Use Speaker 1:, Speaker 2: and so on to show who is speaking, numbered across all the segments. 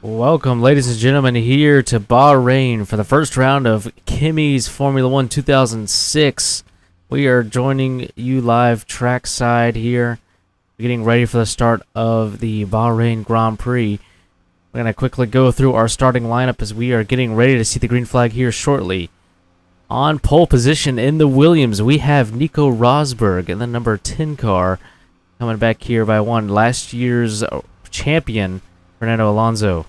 Speaker 1: Welcome, ladies and gentlemen, here to Bahrain for the first round of Kimi's Formula 1 2006. We are joining you live trackside here, getting ready for the start of the Bahrain Grand Prix. We're going to quickly go through our starting lineup as we are getting ready to see the green flag here shortly. On pole position in the Williams, we have Nico Rosberg in the number 10 car, coming back here by last year's champion, Fernando Alonso.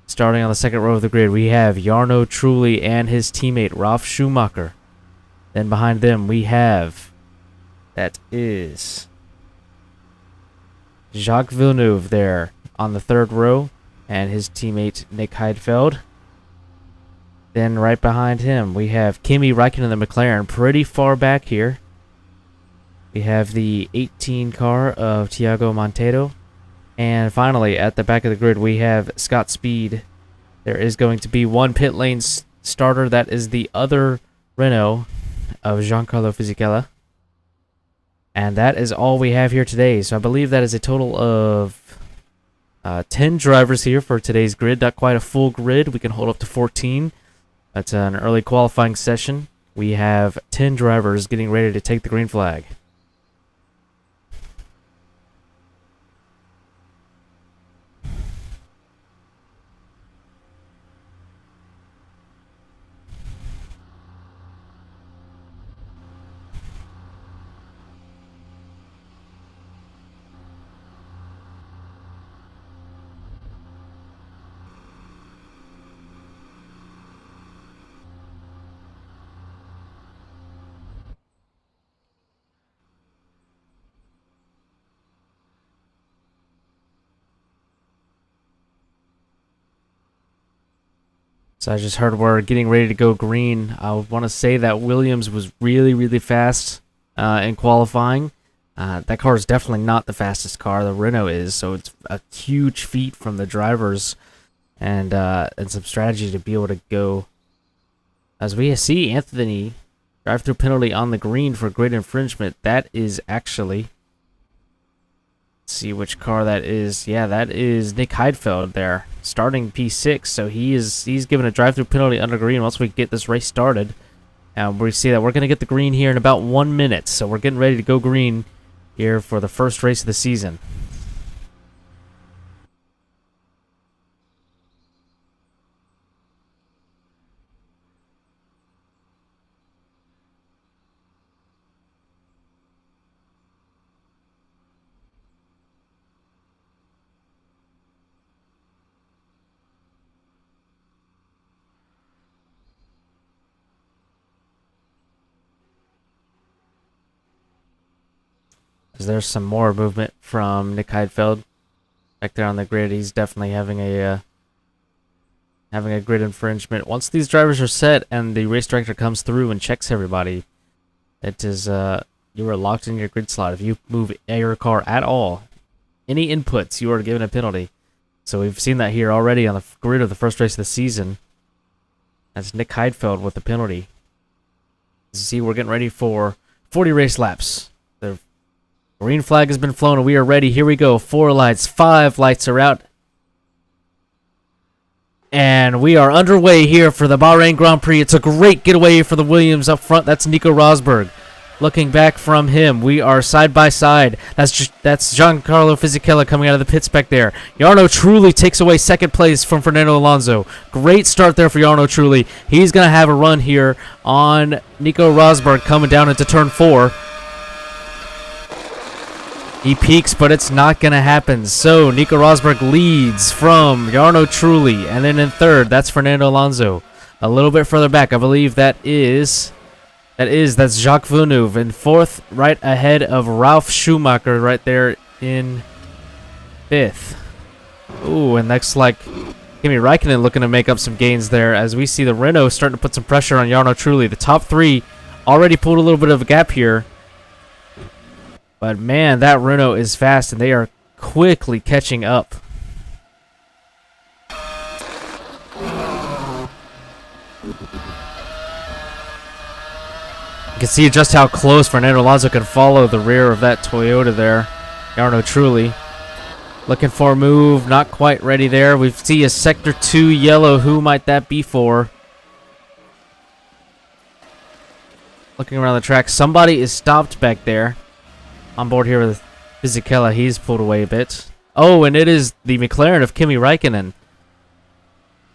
Speaker 1: Starting on the second row of the grid, we have Jarno Trulli and his teammate Ralf Schumacher. Then behind them, we have, that is Jacques Villeneuve there on the third row, and his teammate Nick Heidfeld. Then right behind him, we have Kimi Räikkönen in the McLaren, pretty far back here. We have the 18 car of Thiago Monteiro. And finally, at the back of the grid, we have Scott Speed. There is going to be one pit lane starter. That is the other Renault of Giancarlo Fisichella. And that is all we have here today. So I believe that is a total of 10 drivers here for today's grid. Not quite a full grid. We can hold up to 14. That's an early qualifying session. We have 10 drivers getting ready to take the green flag. So I just heard we're getting ready to go green. I want to say that Williams was really fast in qualifying. That car is definitely not the fastest car. The Renault is, so it's a huge feat from the drivers and some strategy to be able to go. As we see Anthony drive-through penalty on the green for grid infringement. That is actually, let's see which car that is. Yeah, that is Nick Heidfeld there, starting P6. So he's given a drive-through penalty under green once we get this race started. And we see that we're going to get the green here in about 1 minute. So we're getting ready to go green here for the first race of the season. There's some more movement from Nick Heidfeld back there on the grid. He's definitely having a grid infringement. Once these drivers are set and the race director comes through and checks everybody, it is you are locked in your grid slot. If you move your car at all, any inputs, you are given a penalty. So we've seen that here already on the grid of the first race of the season. That's Nick Heidfeld with the penalty. As you see, we're getting ready for 40 race laps. The green flag has been flown and we are ready. Here we go. 4 lights, 5 lights are out. And we are underway here for the Bahrain Grand Prix. It's a great getaway for the Williams up front. That's Nico Rosberg. Looking back from him, we are side by side. That's Giancarlo Fisichella coming out of the pits back there. Jarno Trulli takes away second place from Fernando Alonso. Great start there for Jarno Trulli. He's going to have a run here on Nico Rosberg coming down into turn 4. He peaks, but it's not going to happen. So Nico Rosberg leads from Jarno Trulli. And then in third, that's Fernando Alonso. A little bit further back, I believe that's Jacques Villeneuve. In fourth, right ahead of Ralf Schumacher right there in fifth. Ooh, and looks like Kimi Räikkönen looking to make up some gains there as we see the Renault starting to put some pressure on Jarno Trulli. The top 3 already pulled a little bit of a gap here. But man, that Renault is fast, and they are quickly catching up. You can see just how close Fernando Alonso can follow the rear of that Toyota there. Jarno Trulli. Looking for a move, not quite ready there. We see a Sector 2 yellow. Who might that be for? Looking around the track, somebody is stopped back there. On board here with Fisichella, he's pulled away a bit. Oh, and it is the McLaren of Kimi Räikkönen.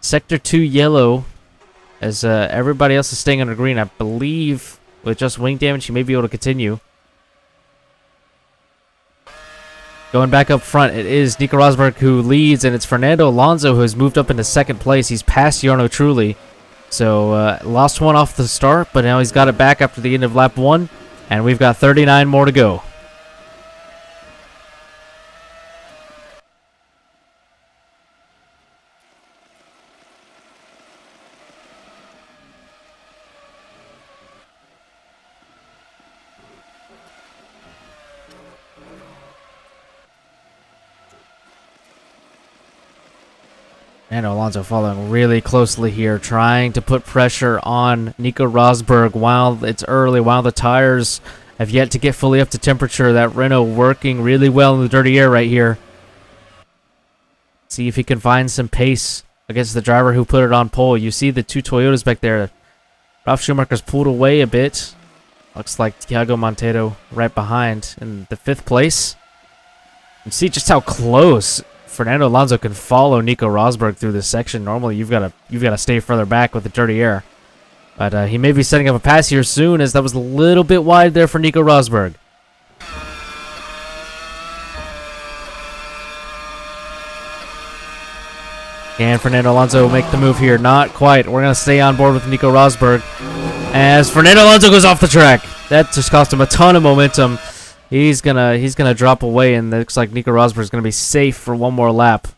Speaker 1: Sector 2 yellow, as everybody else is staying under green. I believe with just wing damage, he may be able to continue. Going back up front, it is Nico Rosberg who leads, and it's Fernando Alonso who has moved up into second place. He's passed Jarno Trulli. So, lost one off the start, but now he's got it back after the end of lap 1, and we've got 39 more to go. And Alonso following really closely here, trying to put pressure on Nico Rosberg while it's early, while the tires have yet to get fully up to temperature. That Renault working really well in the dirty air right here. See if he can find some pace against the driver who put it on pole. You see the two Toyotas back there. Ralf Schumacher's pulled away a bit. Looks like Thiago Monteiro right behind in the 5th place. You see just how close Fernando Alonso can follow Nico Rosberg through this section. Normally, you've got to stay further back with the dirty air, but he may be setting up a pass here soon, as that was a little bit wide there for Nico Rosberg. Can Fernando Alonso make the move here? Not quite. We're gonna stay on board with Nico Rosberg as Fernando Alonso goes off the track. That just cost him a ton of momentum. He's gonna drop away, and it looks like Nico Rosberg is gonna be safe for one more lap.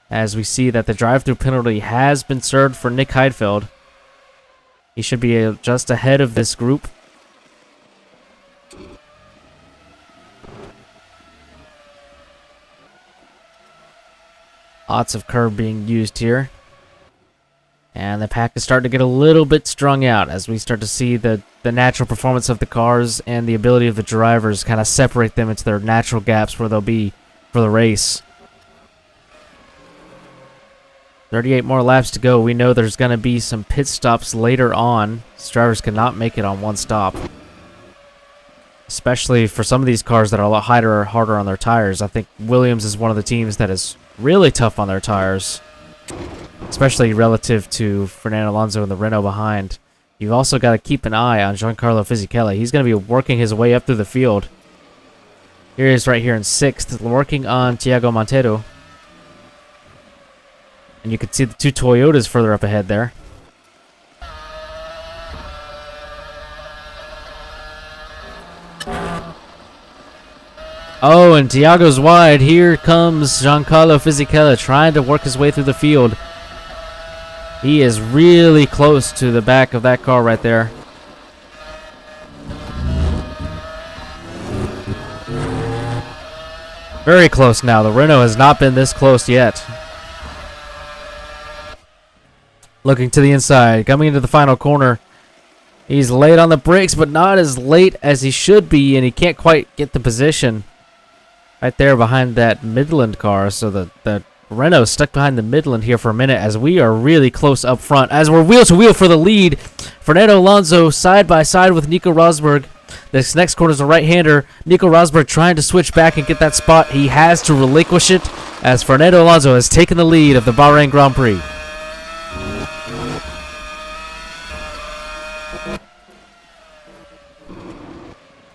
Speaker 1: As we see that the drive-through penalty has been served for Nick Heidfeld. He should be just ahead of this group. Lots of curb being used here. And the pack is starting to get a little bit strung out as we start to see the natural performance of the cars and the ability of the drivers kind of separate them into their natural gaps where they'll be for the race. 38 more laps to go. We know there's going to be some pit stops later on. These drivers cannot make it on one stop. Especially for some of these cars that are a lot harder on their tires. I think Williams is one of the teams that is really tough on their tires, especially relative to Fernando Alonso and the Renault behind. You've also got to keep an eye on Giancarlo Fisichella. He's going to be working his way up through the field. Here he is right here in 6th, working on Thiago Monteiro. And you can see the two Toyotas further up ahead there. Oh, and Thiago's wide. Here comes Giancarlo Fisichella trying to work his way through the field. He is really close to the back of that car right there. Very close now. The Renault has not been this close yet. Looking to the inside, coming into the final corner. He's late on the brakes, but not as late as he should be, and he can't quite get the position. Right there behind that Midland car, so the Renault stuck behind the Midland here for a minute as we are really close up front. As we're wheel to wheel for the lead, Fernando Alonso side by side with Nico Rosberg. This next corner is a right-hander. Nico Rosberg trying to switch back and get that spot. He has to relinquish it as Fernando Alonso has taken the lead of the Bahrain Grand Prix.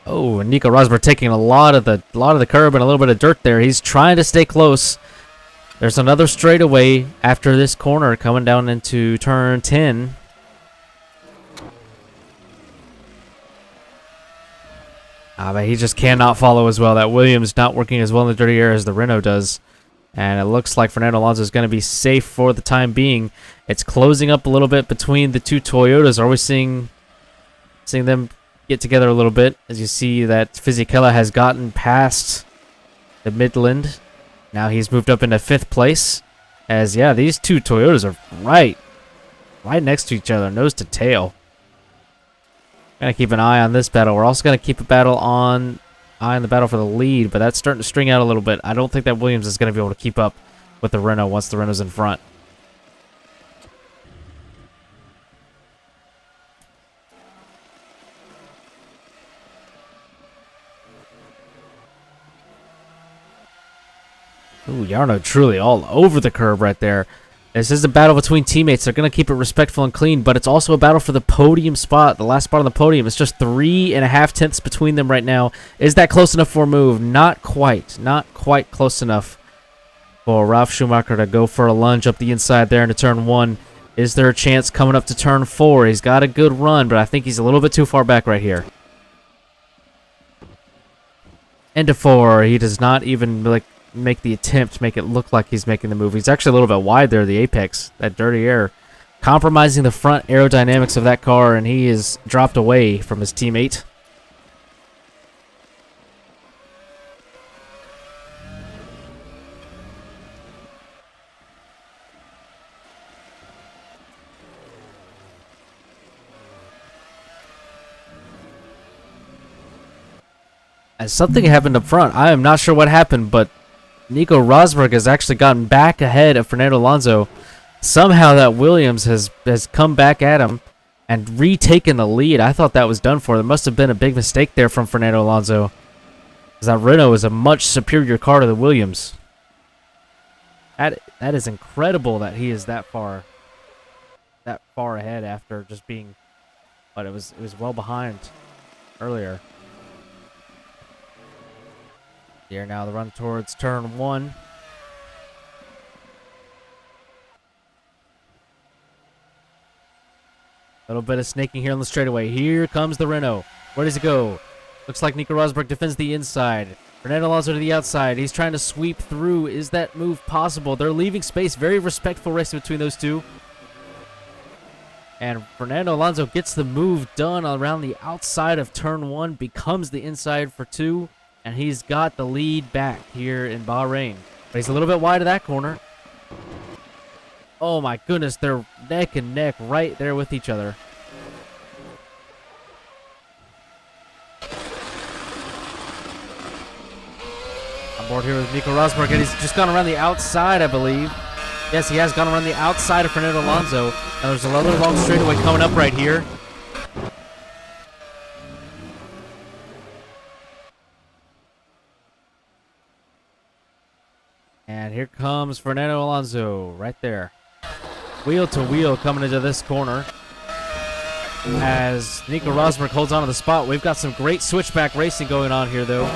Speaker 1: Oh, and Nico Rosberg taking a lot of the curb and a little bit of dirt there. He's trying to stay close. There's another straightaway after this corner coming down into turn 10. But he just cannot follow as well. That Williams not working as well in the dirty air as the Renault does. And it looks like Fernando Alonso is going to be safe for the time being. It's closing up a little bit between the two Toyotas. Are we seeing them get together a little bit? As you see that Fisichella has gotten past the Midland. Now he's moved up into 5th place. As, yeah, these two Toyotas are right next to each other, nose to tail. Gonna keep an eye on this battle. We're also gonna keep a battle on eye on the battle for the lead, but that's starting to string out a little bit. I don't think that Williams is going to be able to keep up with the Renault once the Renault's in front. Ooh, Jarno truly all over the curb right there. This is a battle between teammates. They're going to keep it respectful and clean, but it's also a battle for the podium spot, the last spot on the podium. It's just 3.5 tenths between them right now. Is that close enough for a move? Not quite. Not quite close enough for Ralf Schumacher to go for a lunge up the inside there into turn 1. Is there a chance coming up to turn 4? He's got a good run, but I think he's a little bit too far back right here. Into 4. He does not even make the attempt to make it look like he's making the move. He's actually a little bit wide there, the apex, that dirty air, compromising the front aerodynamics of that car, and he is dropped away from his teammate. As something happened up front, I am not sure what happened, but Nico Rosberg has actually gotten back ahead of Fernando Alonso. Somehow that Williams has come back at him and retaken the lead. I thought that was done for. There must have been a big mistake there from Fernando Alonso, because that Renault is a much superior car to the Williams. That is incredible that he is that far ahead after just being, but it was well behind earlier. Here now, the run towards turn 1. Little bit of snaking here on the straightaway. Here comes the Renault. Where does it go? Looks like Nico Rosberg defends the inside. Fernando Alonso to the outside. He's trying to sweep through. Is that move possible? They're leaving space. Very respectful race between those two. And Fernando Alonso gets the move done around the outside of turn 1. Becomes the inside for 2. And he's got the lead back here in Bahrain. But he's a little bit wide of that corner. Oh my goodness, they're neck and neck right there with each other. On board here with Nico Rosberg, and he's just gone around the outside, I believe. Yes, he has gone around the outside of Fernando Alonso. Now there's another long straightaway coming up right here. And here comes Fernando Alonso right there. Wheel to wheel coming into this corner. As Nico Rosberg holds on to the spot. We've got some great switchback racing going on here, though.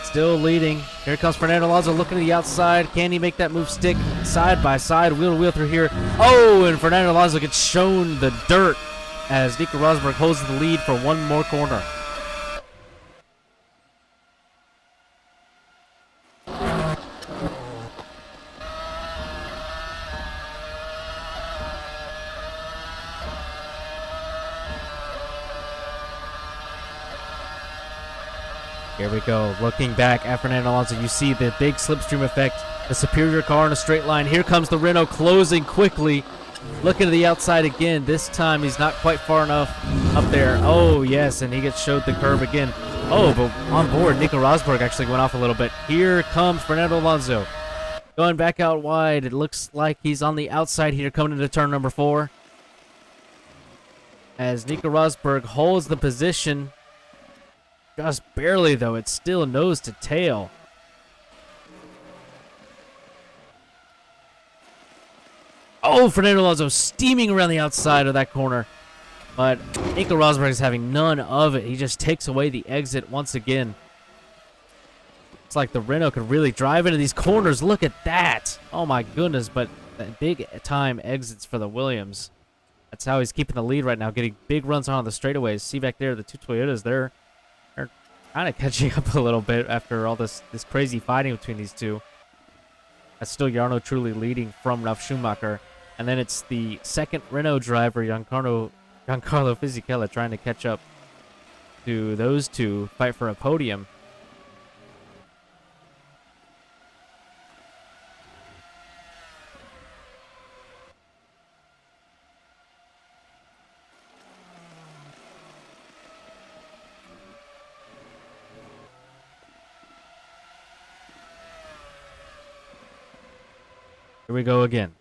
Speaker 1: Still leading. Here comes Fernando Alonso looking to the outside. Can he make that move stick side by side, wheel to wheel through here? Oh, and Fernando Alonso gets shown the dirt as Nico Rosberg holds the lead for one more corner. Here we go. Looking back at Fernando Alonso, you see the big slipstream effect, the superior car in a straight line. Here comes the Renault closing quickly. Looking to the outside again. This time he's not quite far enough up there. Oh, yes, and he gets showed the curb again. Oh, but on board, Nico Rosberg actually went off a little bit. Here comes Fernando Alonso. Going back out wide. It looks like he's on the outside here coming into turn number 4. As Nico Rosberg holds the position. Just barely, though. It's still nose to tail. Oh, Fernando Alonso steaming around the outside of that corner. But Nico Rosberg is having none of it. He just takes away the exit once again. It's like the Renault could really drive into these corners. Look at that. Oh, my goodness. But that big time exits for the Williams. That's how he's keeping the lead right now, getting big runs on the straightaways. See back there, the two Toyotas there. Kind of catching up a little bit after all this crazy fighting between these two. That's still Jarno truly leading from Ralf Schumacher. And then it's the second Renault driver, Giancarlo Fisichella, trying to catch up to those two, fight for a podium. Here we go again.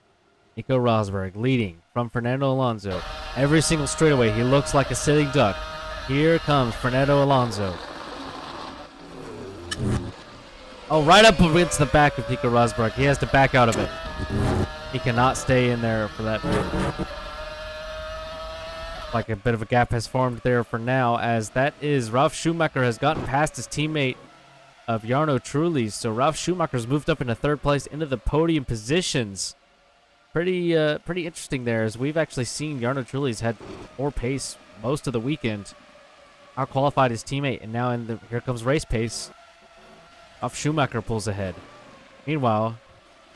Speaker 1: Nico Rosberg leading from Fernando Alonso. Every single straightaway, he looks like a sitting duck. Here comes Fernando Alonso. Oh, right up against the back of Nico Rosberg. He has to back out of it. He cannot stay in there for that bit. Like a bit of a gap has formed there for now, as that is Ralf Schumacher has gotten past his teammate of Jarno Trulli. So Ralf Schumacher's moved up into third place into the podium positions. Pretty interesting there, as we've actually seen Jarno Trulli's had more pace most of the weekend. Out-qualified his teammate, and now here comes race pace. Ralf Schumacher pulls ahead. Meanwhile,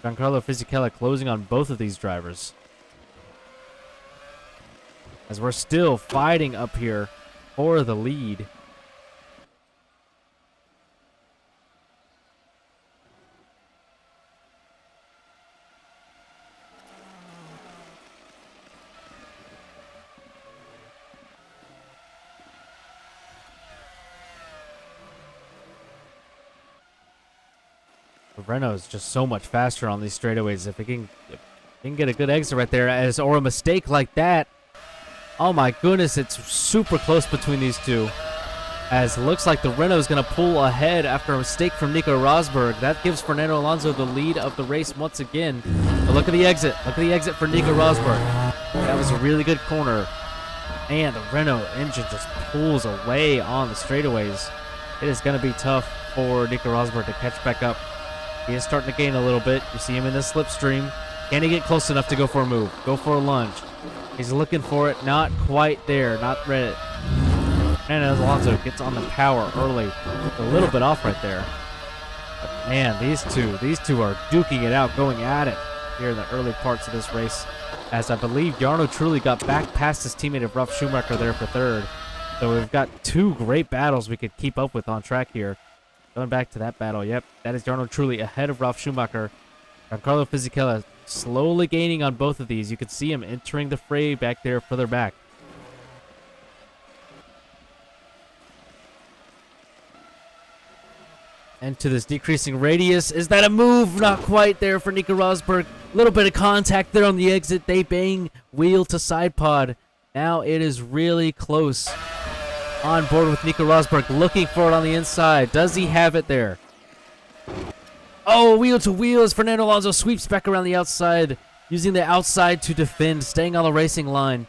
Speaker 1: Giancarlo Fisichella closing on both of these drivers. As we're still fighting up here for the lead. Renault's just so much faster on these straightaways. If it can get a good exit right there, or a mistake like that. Oh my goodness, it's super close between these two. As it looks like the Renault is going to pull ahead after a mistake from Nico Rosberg. That gives Fernando Alonso the lead of the race once again. But look at the exit. Look at the exit for Nico Rosberg. That was a really good corner. And the Renault engine just pulls away on the straightaways. It is going to be tough for Nico Rosberg to catch back up. He is starting to gain a little bit. You see him in the slipstream. Can he get close enough to go for a move? Go for a lunge. He's looking for it. Not quite there. Not ready. And as Alonso gets on the power early. A little bit off right there. But man, these two are duking it out, going at it here in the early parts of this race. As I believe Jarno Trulli got back past his teammate of Ralf Schumacher there for third. So we've got two great battles we could keep up with on track here. Going back to that battle, yep, that is Jarno Trulli ahead of Ralf Schumacher. Giancarlo Fisichella slowly gaining on both of these. You can see him entering the fray back there further back. And to this decreasing radius, is that a move? Not quite there for Nico Rosberg. A little bit of contact there on the exit. They bang wheel to side pod. Now it is really close. On board with Nico Rosberg, looking for it on the inside. Does he have it there? Oh, wheel to wheel as Fernando Alonso sweeps back around the outside, using the outside to defend, staying on the racing line.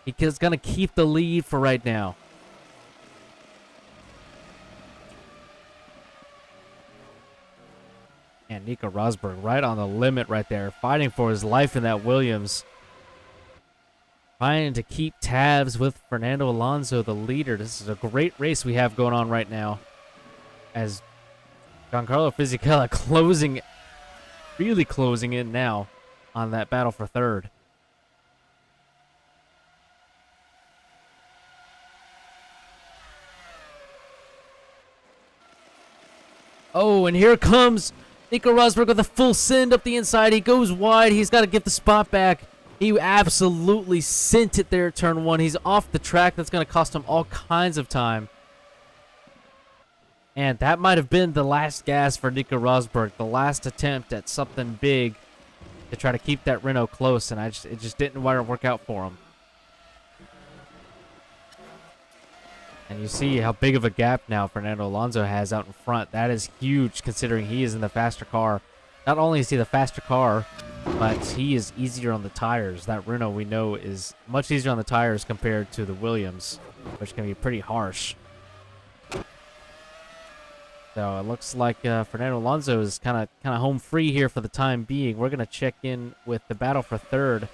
Speaker 1: He's going to keep the lead for right now. And Nico Rosberg right on the limit right there, fighting for his life in that Williams. Trying to keep tabs with Fernando Alonso, the leader. This is a great race we have going on right now. As Giancarlo Fisichella really closing in now on that battle for third. Oh, and here comes Nico Rosberg with a full send up the inside. He goes wide. He's got to get the spot back. He absolutely sent it there at turn one. He's off the track. That's going to cost him all kinds of time. And that might have been the last gas for Nico Rosberg. The last attempt at something big to try to keep that Renault close. And it just didn't work out for him. And you see how big of a gap now Fernando Alonso has out in front. That is huge considering he is in the faster car. Not only is he the faster car, but he is easier on the tires. That Renault we know is much easier on the tires compared to the Williams, which can be pretty harsh. So it looks like Fernando Alonso is kind of home free here for the time being. We're going to check in with the battle for third.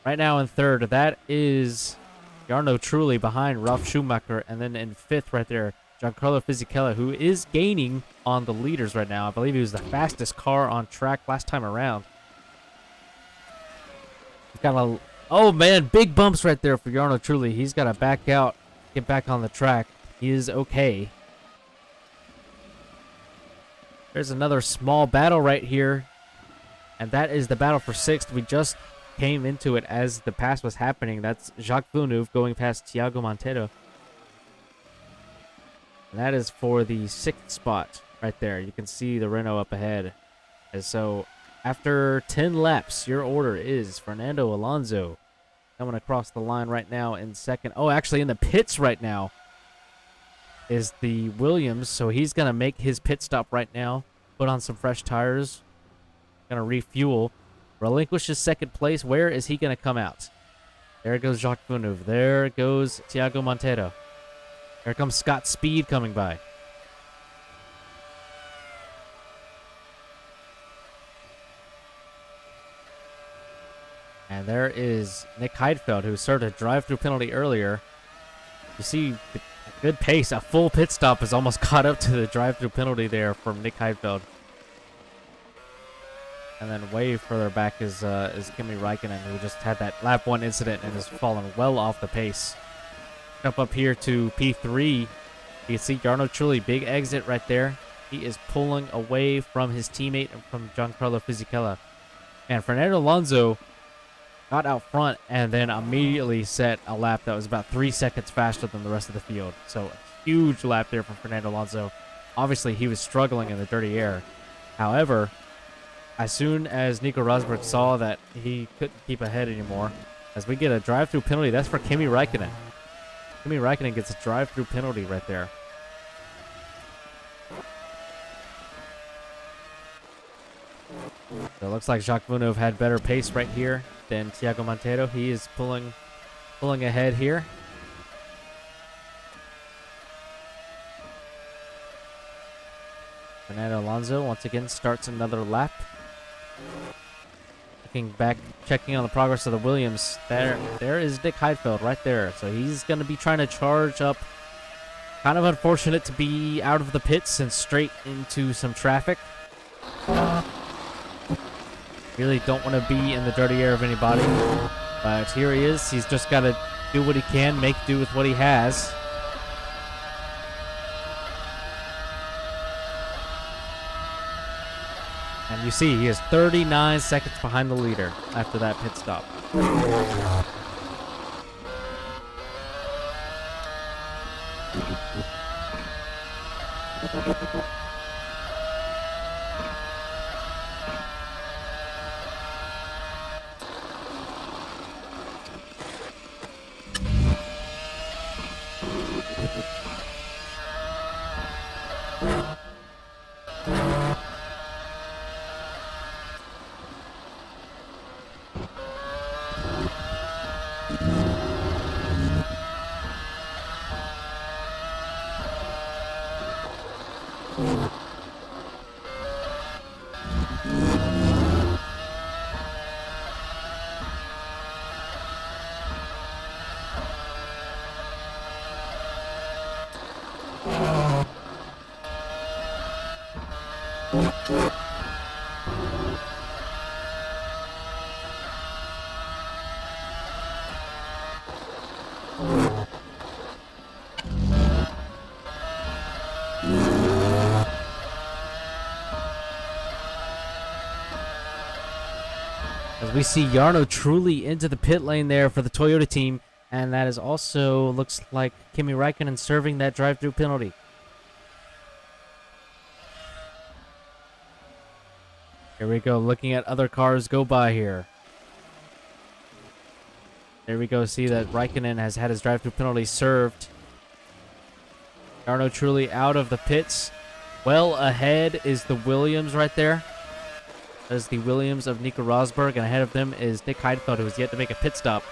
Speaker 1: Right now in third, that is Jarno Trulli behind Ralf Schumacher, and then in fifth right there, Giancarlo Fisichella, who is gaining on the leaders right now. I believe he was the fastest car on track last time around. Oh man, big bumps right there for Jarno Trulli. He's got to back out, get back on the track. He is okay. There's another small battle right here, and that is the battle for sixth. We just came into it as the pass was happening. That's Jacques Villeneuve going past Thiago Monteiro. And that is for the sixth spot right there. You can see the Renault up ahead. And so After 10 laps, your order is Fernando Alonso coming across the line right now in second. Oh, actually in the pits right now is the Williams, so he's going to make his pit stop right now, put on some fresh tires, going to refuel, relinquish his second place. Where is he going to come out? There goes Jacques Villeneuve. There goes Thiago Monteiro. Here comes Scott Speed coming by. And there is Nick Heidfeld, who served a drive-through penalty earlier. You see the good pace. A full pit stop is almost caught up to the drive-through penalty there from Nick Heidfeld. And then way further back is Kimi Räikkönen, who just had that lap 1 incident and has fallen well off the pace. Jump up here to P3. You can see Jarno Trulli, big exit right there. He is pulling away from his teammate and from Giancarlo Fisichella. And Fernando Alonso got out front and then immediately set a lap that was about 3 seconds faster than the rest of the field. So a huge lap there from Fernando Alonso. Obviously, he was struggling in the dirty air. However, as soon as Nico Rosberg saw that he couldn't keep ahead anymore, as we get a drive-through penalty, that's for Kimi Räikkönen. Kimi Räikkönen gets a drive-through penalty right there. So it looks like Jacques Villeneuve had better pace right here than Thiago Monteiro. He is pulling ahead here. Fernando Alonso once again starts another lap. Looking back, checking on the progress of the Williams. There is Nick Heidfeld right there. So he's going to be trying to charge up. Kind of unfortunate to be out of the pits and straight into some traffic. Really don't want to be in the dirty air of anybody. But here he is. He's just got to do what he can, make do with what he has. And you see, he is 39 seconds behind the leader after that pit stop. As we see Jarno Trulli into the pit lane there for the Toyota team, and that is also looks like Kimi Räikkönen serving that drive-through penalty. Here we go, looking at other cars go by here. There we go, see that Räikkönen has had his drive-through penalty served. Jarno Trulli out of the pits. Well ahead is the Williams right there. There's the Williams of Nico Rosberg, and ahead of them is Nick Heidfeld, who has yet to make a pit stop.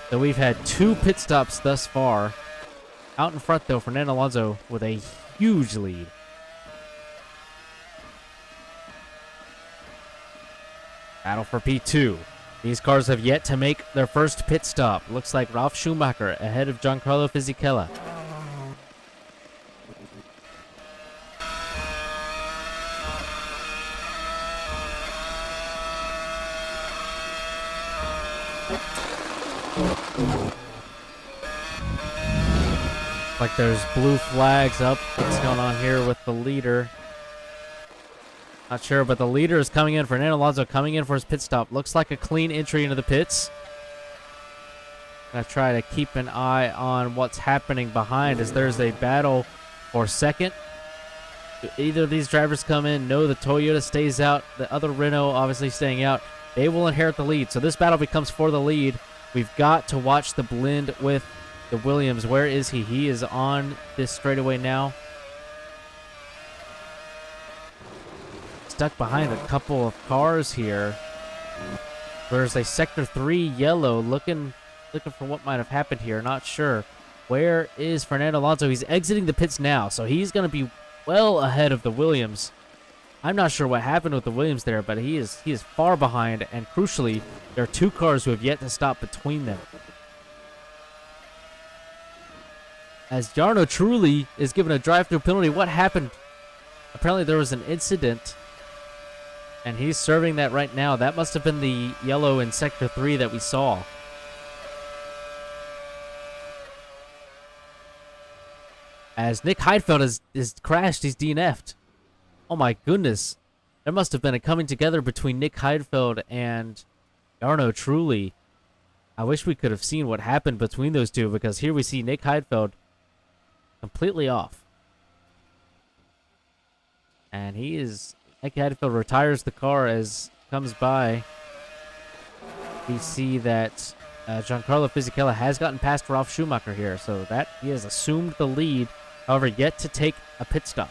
Speaker 1: So we've had 2 pit stops thus far. Out in front, though, Fernando Alonso with a huge lead. Battle for P2. These cars have yet to make their first pit stop. Looks like Ralf Schumacher ahead of Giancarlo Fisichella. Like there's blue flags up. What's going on here with the leader? Not sure, but the leader is coming in. Fernando Alonso coming in for his pit stop. Looks like a clean entry into the pits. Gonna try to keep an eye on what's happening behind as there's a battle for second. Either of these drivers come in. No, the Toyota stays out. The other Renault obviously staying out. They will inherit the lead. So this battle becomes for the lead. We've got to watch the blend with the Williams. Where is he? He is on this straightaway now. Stuck behind a couple of cars here. There's a Sector 3 yellow looking for what might have happened here. Not sure. Where is Fernando Alonso? He's exiting the pits now, so he's going to be well ahead of the Williams. I'm not sure what happened with the Williams there, but he is far behind, and crucially, there are two cars who have yet to stop between them. As Jarno Trulli is given a drive-through penalty, what happened? Apparently there was an incident, and he's serving that right now. That must have been the yellow in Sector 3 that we saw. As Nick Heidfeld is crashed, he's DNF'd. Oh my goodness. There must have been a coming together between Nick Heidfeld and Jarno Trulli. I wish we could have seen what happened between those two, because here we see Nick Heidfeld completely off. And Nick Heidfeld retires the car as comes by. We see that Giancarlo Fisichella has gotten past Ralf Schumacher here, so that he has assumed the lead, however, yet to take a pit stop.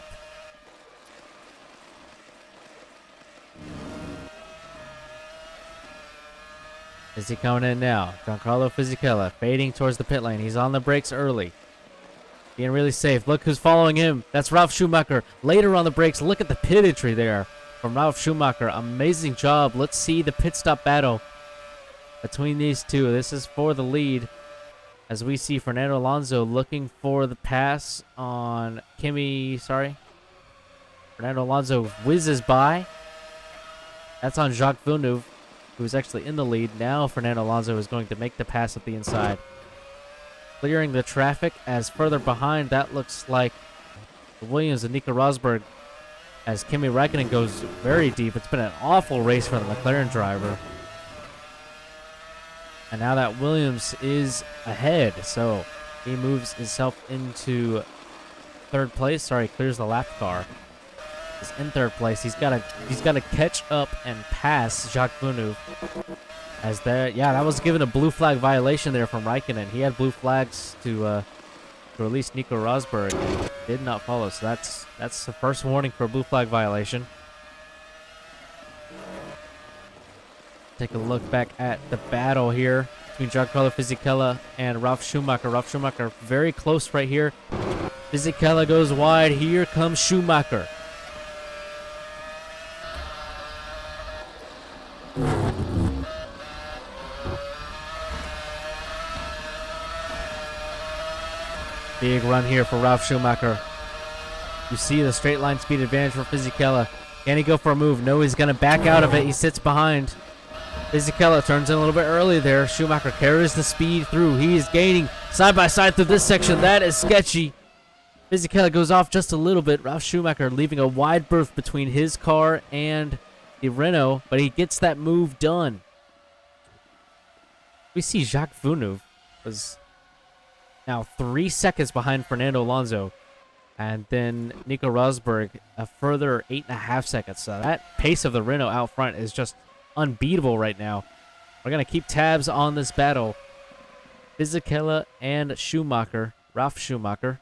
Speaker 1: Is he coming in now? Giancarlo Fisichella fading towards the pit lane. He's on the brakes early. Being really safe. Look who's following him. That's Ralf Schumacher. Later on the brakes, look at the pit entry there from Ralf Schumacher. Amazing job. Let's see the pit stop battle between these two. This is for the lead, as we see Fernando Alonso looking for the pass on Kimi. Fernando Alonso whizzes by. That's on Jacques Villeneuve, who's actually in the lead. Now Fernando Alonso is going to make the pass at the inside, clearing the traffic. As further behind, that looks like the Williams and Nico Rosberg, as Kimi Räikkönen goes very deep. It's been an awful race for the McLaren driver. And now that Williams is ahead, so he moves himself into third place. Clears the lap car. He's in third place. He's got to catch up and pass Jacques Villeneuve. As that was given a blue flag violation there from Räikkönen. He had blue flags to release Nico Rosberg and did not follow. So that's the first warning for a blue flag violation. Take a look back at the battle here between Giancarlo Fisichella and Ralf Schumacher. Ralf Schumacher very close right here. Fisichella goes wide. Here comes Schumacher. Big run here for Ralf Schumacher. You see the straight line speed advantage for Fisichella. Can he go for a move? No, he's going to back out of it. He sits behind. Fisichella turns in a little bit early there. Schumacher carries the speed through. He is gaining side by side through this section. That is sketchy. Fisichella goes off just a little bit. Ralf Schumacher leaving a wide berth between his car and the Renault, but he gets that move done. We see Jacques Villeneuve was now 3 seconds behind Fernando Alonso, and then Nico Rosberg a further 8.5 seconds. So that pace of the Renault out front is just unbeatable right now. We're going to keep tabs on this battle. Fisichella and Schumacher, Ralf Schumacher,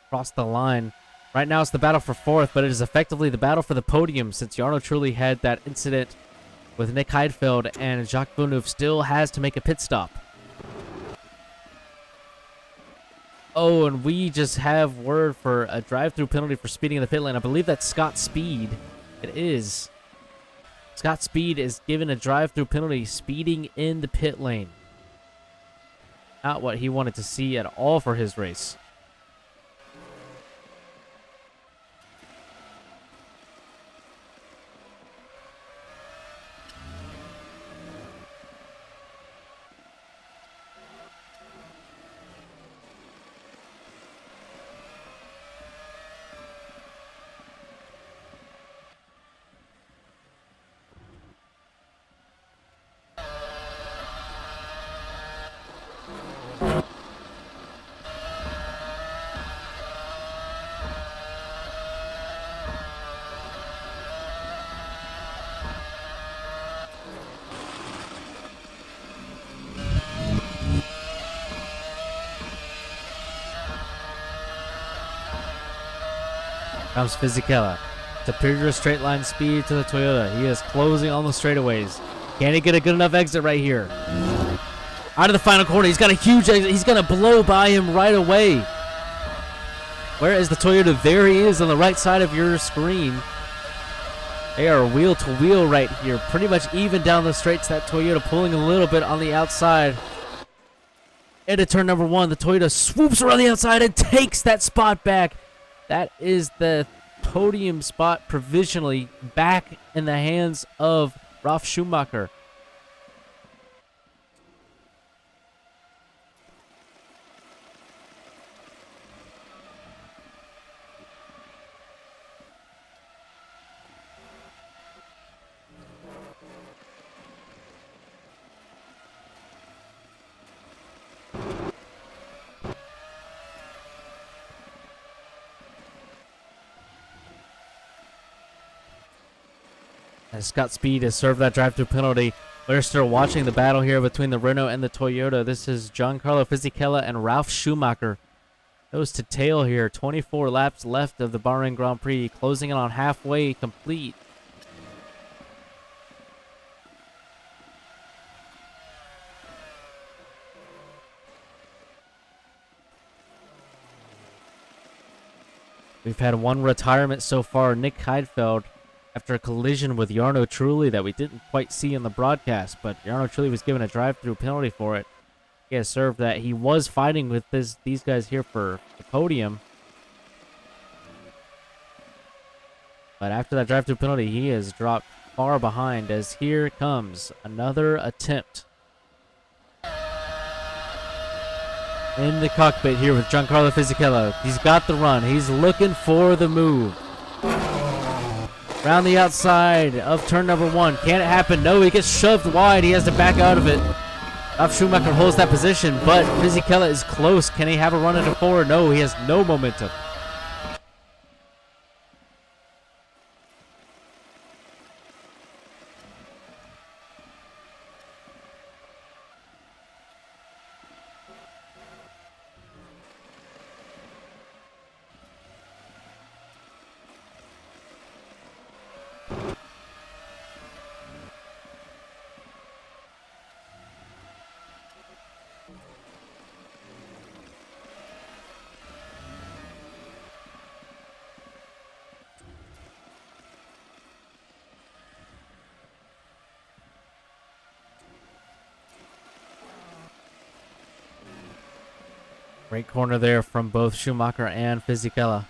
Speaker 1: cross the line. Right now it's the battle for fourth, but it is effectively the battle for the podium, since Jarno Trulli had that incident with Nick Heidfeld, and Jacques Villeneuve still has to make a pit stop. Oh, and we just have word for a drive-through penalty for speeding in the pit lane. I believe that's Scott Speed. It is. Scott Speed is given a drive-through penalty, speeding in the pit lane. Not what he wanted to see at all for his race. Comes Fisichella. Superior straight line speed to the Toyota. He is closing on the straightaways. Can he get a good enough exit right here? Out of the final corner. He's got a huge exit. He's going to blow by him right away. Where is the Toyota? There he is on the right side of your screen. They are wheel to wheel right here. Pretty much even down the straights. That Toyota pulling a little bit on the outside. Into turn number 1. The Toyota swoops around the outside and takes that spot back. That is the podium spot provisionally back in the hands of Ralf Schumacher. As Scott Speed has served that drive-through penalty, we're still watching the battle here between the Renault and the Toyota. This is Giancarlo Fisichella and Ralf Schumacher. Goes to tail here. 24 laps left of the Bahrain Grand Prix, closing in on halfway complete. We've had one retirement so far. Nick Heidfeld, after a collision with Jarno Trulli that we didn't quite see in the broadcast, but Jarno Trulli was given a drive-through penalty for it. He has served that. He was fighting with these guys here for the podium. But after that drive-through penalty, he has dropped far behind as here comes another attempt. In the cockpit here with Giancarlo Fisichella. He's got the run. He's looking for the move. Around the outside of turn number 1. Can it happen? No, he gets shoved wide. He has to back out of it. Ralf Schumacher holds that position, but Fisichella is close. Can he have a run into 4? No, he has no momentum. Great corner there from both Schumacher and Fisichella.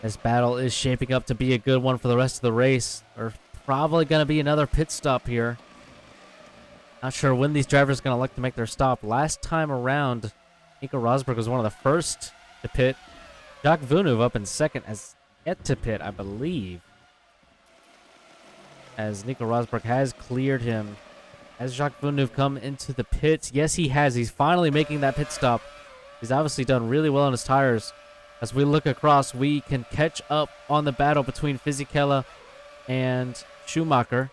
Speaker 1: This battle is shaping up to be a good one for the rest of the race. There's probably going to be another pit stop here. Not sure when these drivers are going to elect to make their stop. Last time around, Nico Rosberg was one of the first to pit. Jacques Villeneuve up in second has yet to pit, I believe. As Nico Rosberg has cleared him. Has Jacques Villeneuve come into the pits? Yes, he has. He's finally making that pit stop. He's obviously done really well on his tires. As we look across, we can catch up on the battle between Fisichella and Schumacher.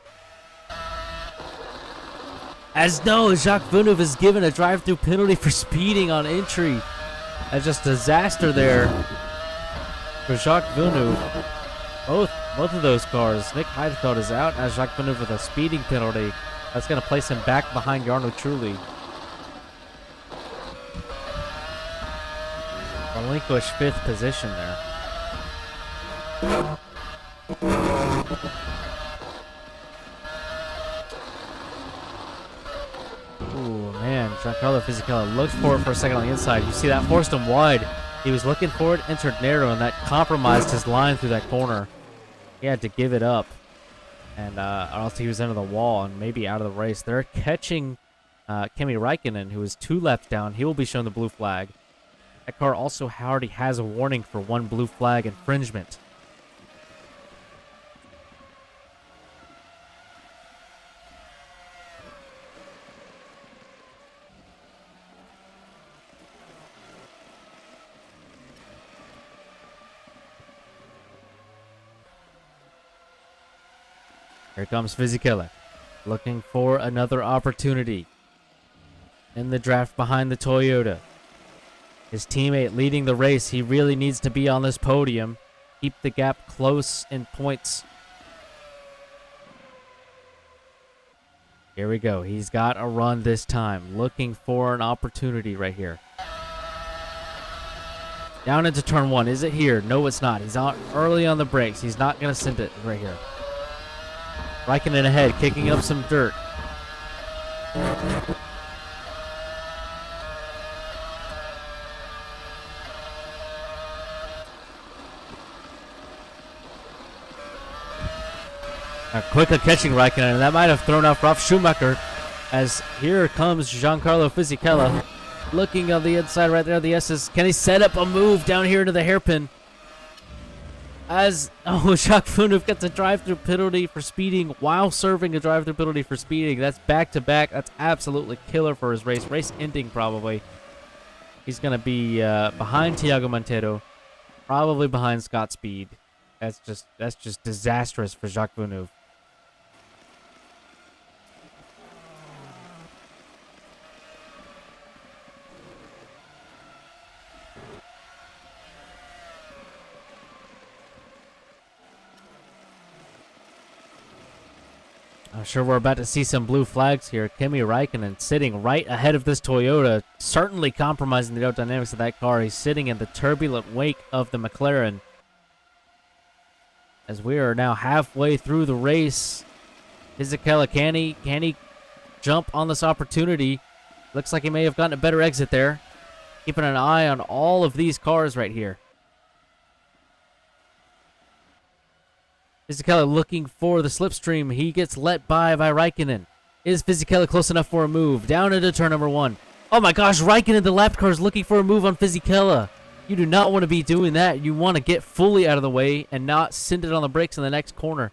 Speaker 1: As no, Jacques Villeneuve is given a drive-through penalty for speeding on entry. That's just disaster there for Jacques Villeneuve. Both of those cars. Nick Heidfeld is out as Jacques Villeneuve with a speeding penalty. That's going to place him back behind Jarno Trulli. Relinquish 5th position there. Ooh, man. Giancarlo Fisichella looked for it for a second on the inside. You see that forced him wide. He was looking for it, entered narrow, and that compromised his line through that corner. He had to give it up. And or else he was into the wall and maybe out of the race. They're catching Kimi Räikkönen, who is 2 laps down. He will be shown the blue flag. That car also already has a warning for 1 blue flag infringement. Here comes Fisichella, looking for another opportunity in the draft behind the Toyota. His teammate leading the race. He really needs to be on this podium. keep the gap close in points. Here we go. He's got a run this time. Looking for an opportunity right here. Down into turn one. Is it here? No, it's not. He's out early on the brakes. He's not going to send it right here. Raikkonen ahead, kicking up some dirt. Quickly catching Raikkonen, and that might have thrown off Ralf Schumacher, as here comes Giancarlo Fisichella. Looking on the inside right there, the S's. Can he set up a move down here into the hairpin? Jacques Villeneuve gets a drive-through penalty for speeding while serving a drive-through penalty for speeding. That's back-to-back. That's absolutely killer for his race. Race ending, probably. He's going to be behind Thiago Monteiro, probably behind Scott Speed. That's just disastrous for Jacques Villeneuve. I'm sure we're about to see some blue flags here. Kimi Raikkonen sitting right ahead of this Toyota, certainly compromising the aerodynamics of that car. He's sitting in the turbulent wake of the McLaren. As we are now halfway through the race, Fisichella, can he jump on this opportunity? Looks like he may have gotten a better exit there. Keeping an eye on all of these cars right here. Fisichella looking for the slipstream. He gets let by Raikkonen. Is Fisichella close enough for a move? Down into turn number one. Oh my gosh, Raikkonen, the lap car, is looking for a move on Fisichella. You do not want to be doing that. You want to get fully out of the way and not send it on the brakes in the next corner.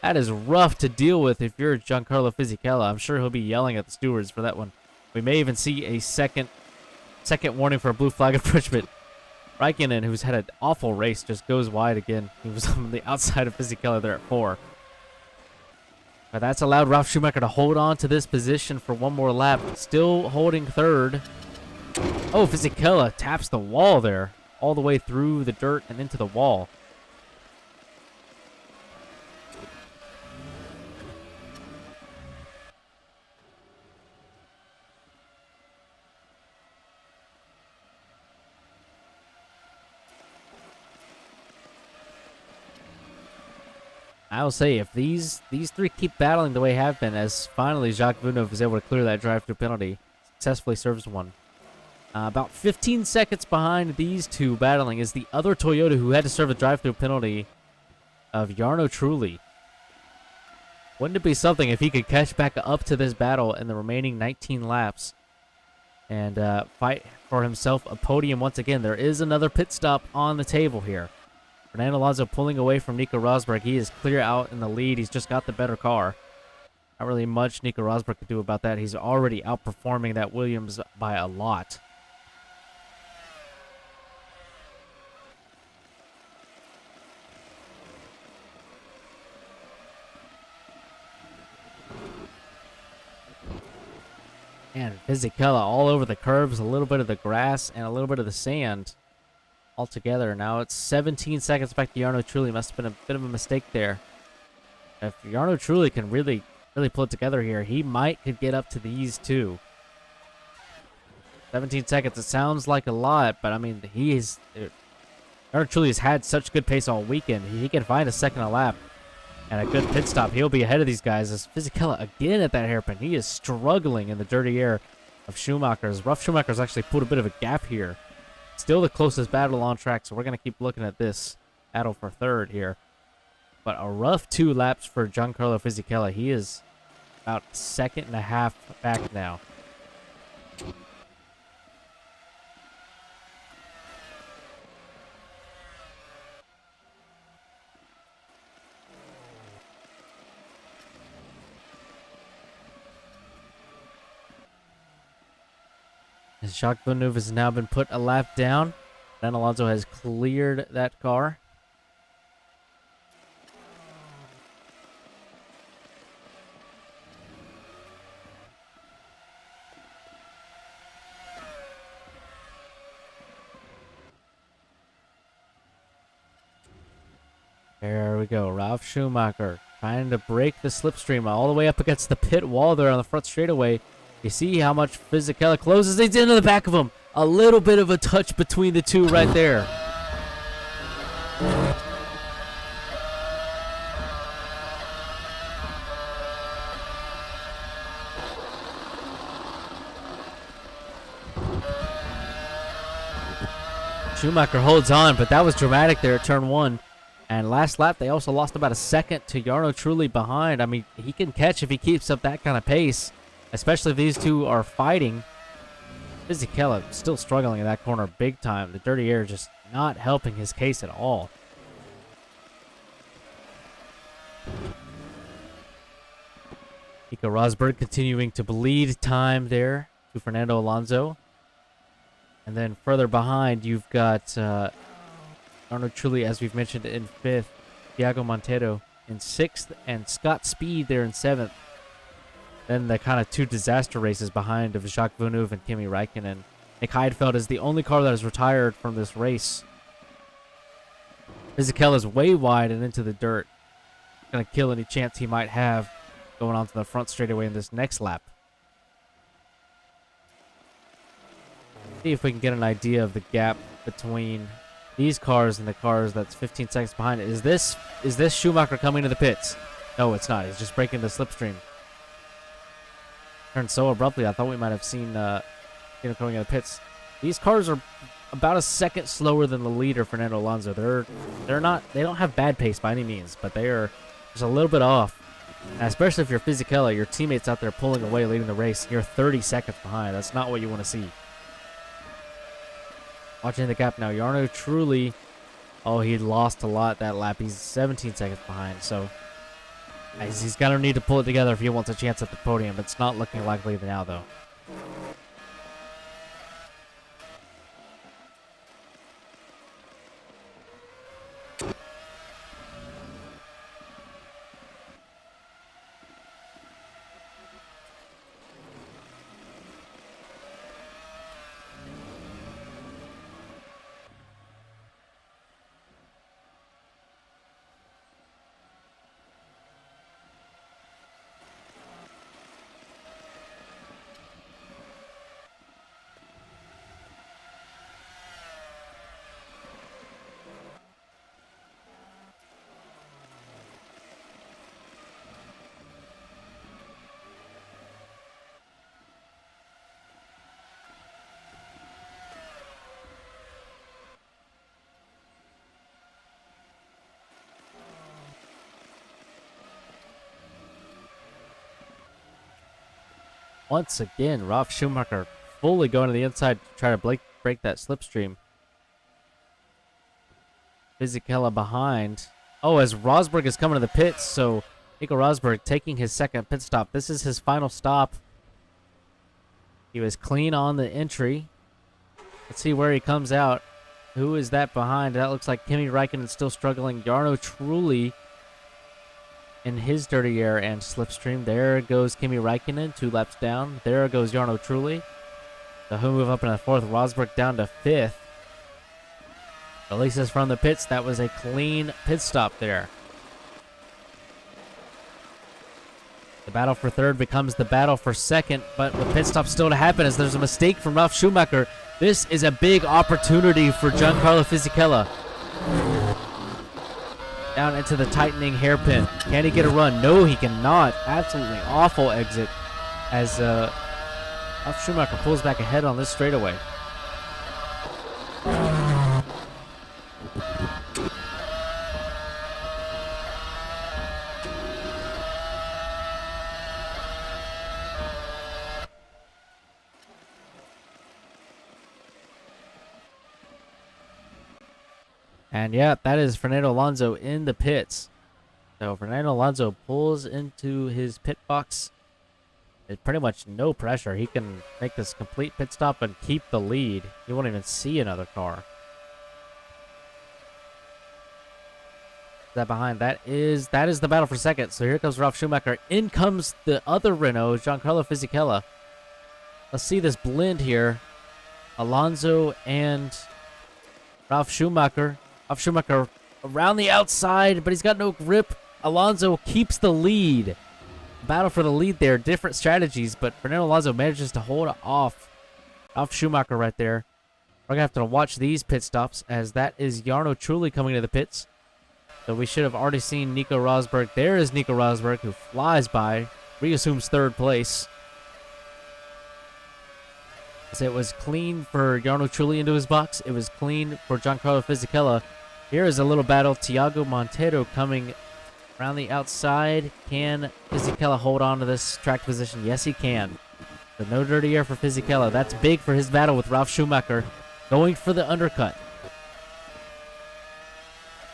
Speaker 1: That is rough to deal with if you're Giancarlo Fisichella. I'm sure he'll be yelling at the stewards for that one. We may even see a second warning for a blue flag infringement. Raikkonen, who's had an awful race, just goes wide again. He was on the outside of Fisichella there at 4. But that's allowed Ralf Schumacher to hold on to this position for one more lap. Still holding third. Oh, Fisichella taps the wall there, all the way through the dirt and into the wall. I will say, if these three keep battling the way they have been, as finally Jacques Villeneuve is able to clear that drive-through penalty, successfully serves one. About 15 seconds behind these two battling is the other Toyota who had to serve a drive-through penalty of Jarno Trulli. Wouldn't it be something if he could catch back up to this battle in the remaining 19 laps and fight for himself a podium once again? There is another pit stop on the table here. Fernando Alonso pulling away from Nico Rosberg. He is clear out in the lead. He's just got the better car. Not really much Nico Rosberg could do about that. He's already outperforming that Williams by a lot. And Fisichella all over the curbs, a little bit of the grass and a little bit of the sand all together. Now it's 17 seconds back to Jarno Trulli. Must have been a bit of a mistake there. If Jarno Trulli can really pull it together here, he could get up to these two. 17 seconds, it sounds like a lot, but I mean, Jarno Trulli has had such good pace all weekend. He can find a second a lap and a good pit stop. He'll be ahead of these guys. As Fisichella again at that hairpin. He is struggling in the dirty air of Schumacher's. Ralf Schumacher's actually put a bit of a gap here. Still the closest battle on track, so we're going to keep looking at this battle for third here. But a rough 2 laps for Giancarlo Fisichella. He is about a second and a half back now. As Jacques Villeneuve has now been put a lap down. Then Alonso has cleared that car. There we go. Ralf Schumacher trying to break the slipstream all the way up against the pit wall there on the front straightaway. You see how much Fisichella closes. He's into the back of him. A little bit of a touch between the two right there. Schumacher holds on, but that was dramatic there at turn 1. And last lap, they also lost about a second to Jarno Trulli behind. I mean, he can catch if he keeps up that kind of pace, especially if these two are fighting. Fisichella still struggling in that corner big time. The dirty air just not helping his case at all. Nico Rosberg continuing to bleed time there to Fernando Alonso. And then further behind, you've got Arnold Trulli, as we've mentioned, in 5th. Thiago Monteiro in 6th. And Scott Speed there in 7th. Then the kind of two disaster races behind of Jacques Villeneuve and Kimi Räikkönen. Nick Heidfeld is the only car that is retired from this race. Fisichella is way wide and into the dirt. Going to kill any chance he might have going onto the front straightaway in this next lap. See if we can get an idea of the gap between these cars and the cars that's 15 seconds behind it. Is this Schumacher coming to the pits? No, it's not. He's just breaking the slipstream. Turned so abruptly, I thought we might have seen him coming in the pits. These cars are about a second slower than the leader, Fernando Alonso. They don't have bad pace by any means, but they are just a little bit off. And especially if you're Fisichella, your teammates out there pulling away, leading the race, you're 30 seconds behind. That's not what you want to see. Watching the gap now, Jarno Trulli, oh, he lost a lot that lap. He's 17 seconds behind, so he's going to need to pull it together if he wants a chance at the podium. It's not looking likely now, though. Once again, Ralf Schumacher fully going to the inside to try to break that slipstream. Fisichella behind. Oh, as Rosberg is coming to the pits, so Nico Rosberg taking his second pit stop. This is his final stop. He was clean on the entry. Let's see where he comes out. Who is that behind? That looks like Kimi Räikkönen still struggling. Jarno Trulli in his dirty air and slipstream. There goes Kimi Räikkönen, 2 laps down. There goes Jarno Trulli. So he'll move up in the 4th. Rosberg down to 5th. Releases from the pits. That was a clean pit stop there. The battle for 3rd becomes the battle for 2nd, but with pit stop still to happen as there's a mistake from Ralf Schumacher. This is a big opportunity for Giancarlo Fisichella. Down into the tightening hairpin. Can he get a run? No, he cannot. Absolutely awful exit as Ralf Schumacher pulls back ahead on this straightaway. And yeah, that is Fernando Alonso in the pits. So Fernando Alonso pulls into his pit box. There's pretty much no pressure. He can make this complete pit stop and keep the lead. He won't even see another car. That behind, that is the battle for 2nd. So here comes Ralf Schumacher. In comes the other Renault, Giancarlo Fisichella. Let's see this blend here. Alonso and Ralf Schumacher. Ralf Schumacher around the outside, but he's got no grip. Alonso keeps the lead. Battle for the lead there. Different strategies, but Fernando Alonso manages to hold off Schumacher right there. We're going to have to watch these pit stops, as that is Jarno Trulli coming to the pits. So we should have already seen Nico Rosberg. There is Nico Rosberg, who flies by, reassumes third place. So it was clean for Jarno Trulli into his box. It was clean for Giancarlo Fisichella. Here is a little battle. Thiago Monteiro coming around the outside. Can Fisichella hold on to this track position? Yes, he can. So no dirty air for Fisichella. That's big for his battle with Ralf Schumacher. Going for the undercut.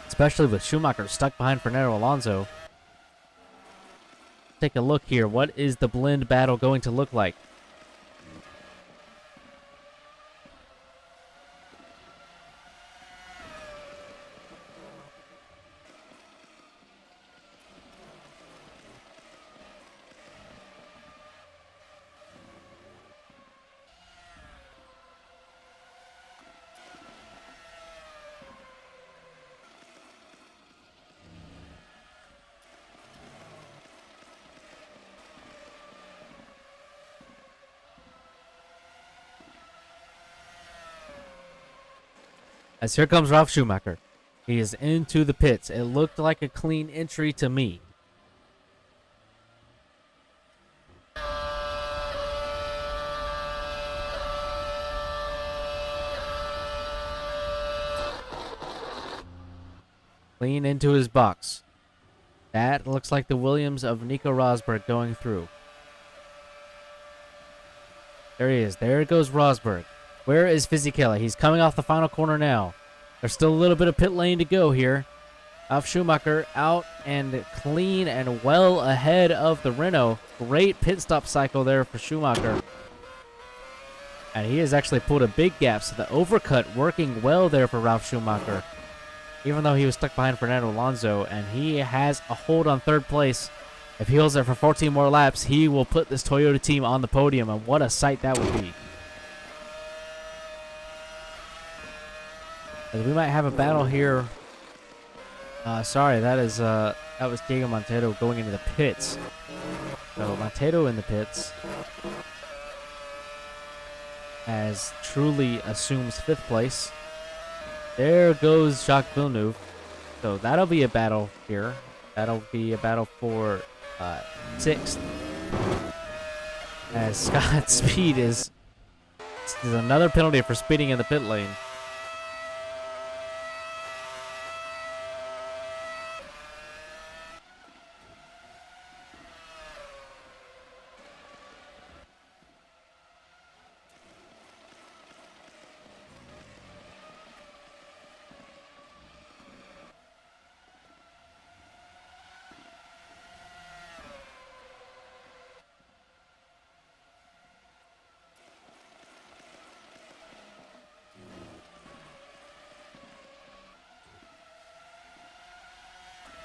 Speaker 1: Especially with Schumacher stuck behind Fernando Alonso. Take a look here. What is the blend battle going to look like? As here comes Ralf Schumacher. He is into the pits. It looked like a clean entry to me. Clean into his box. That looks like the Williams of Nico Rosberg going through. There he is. There goes Rosberg. Where is Fisichella? He's coming off the final corner now. There's still a little bit of pit lane to go here. Ralf Schumacher out and clean and well ahead of the Renault. Great pit stop cycle there for Schumacher. And he has actually pulled a big gap, so the overcut working well there for Ralf Schumacher. Even though he was stuck behind Fernando Alonso, and he has a hold on third place. If he holds there for 14 more laps, he will put this Toyota team on the podium, and what a sight that would be. As we might have a battle here. Sorry, that was Diego Monteiro going into the pits. So Monteiro in the pits, as Trulli assumes 5th place. There goes Jacques Villeneuve. So that'll be a battle here. That'll be a battle for 6th. As Scott Speed is another penalty for speeding in the pit lane.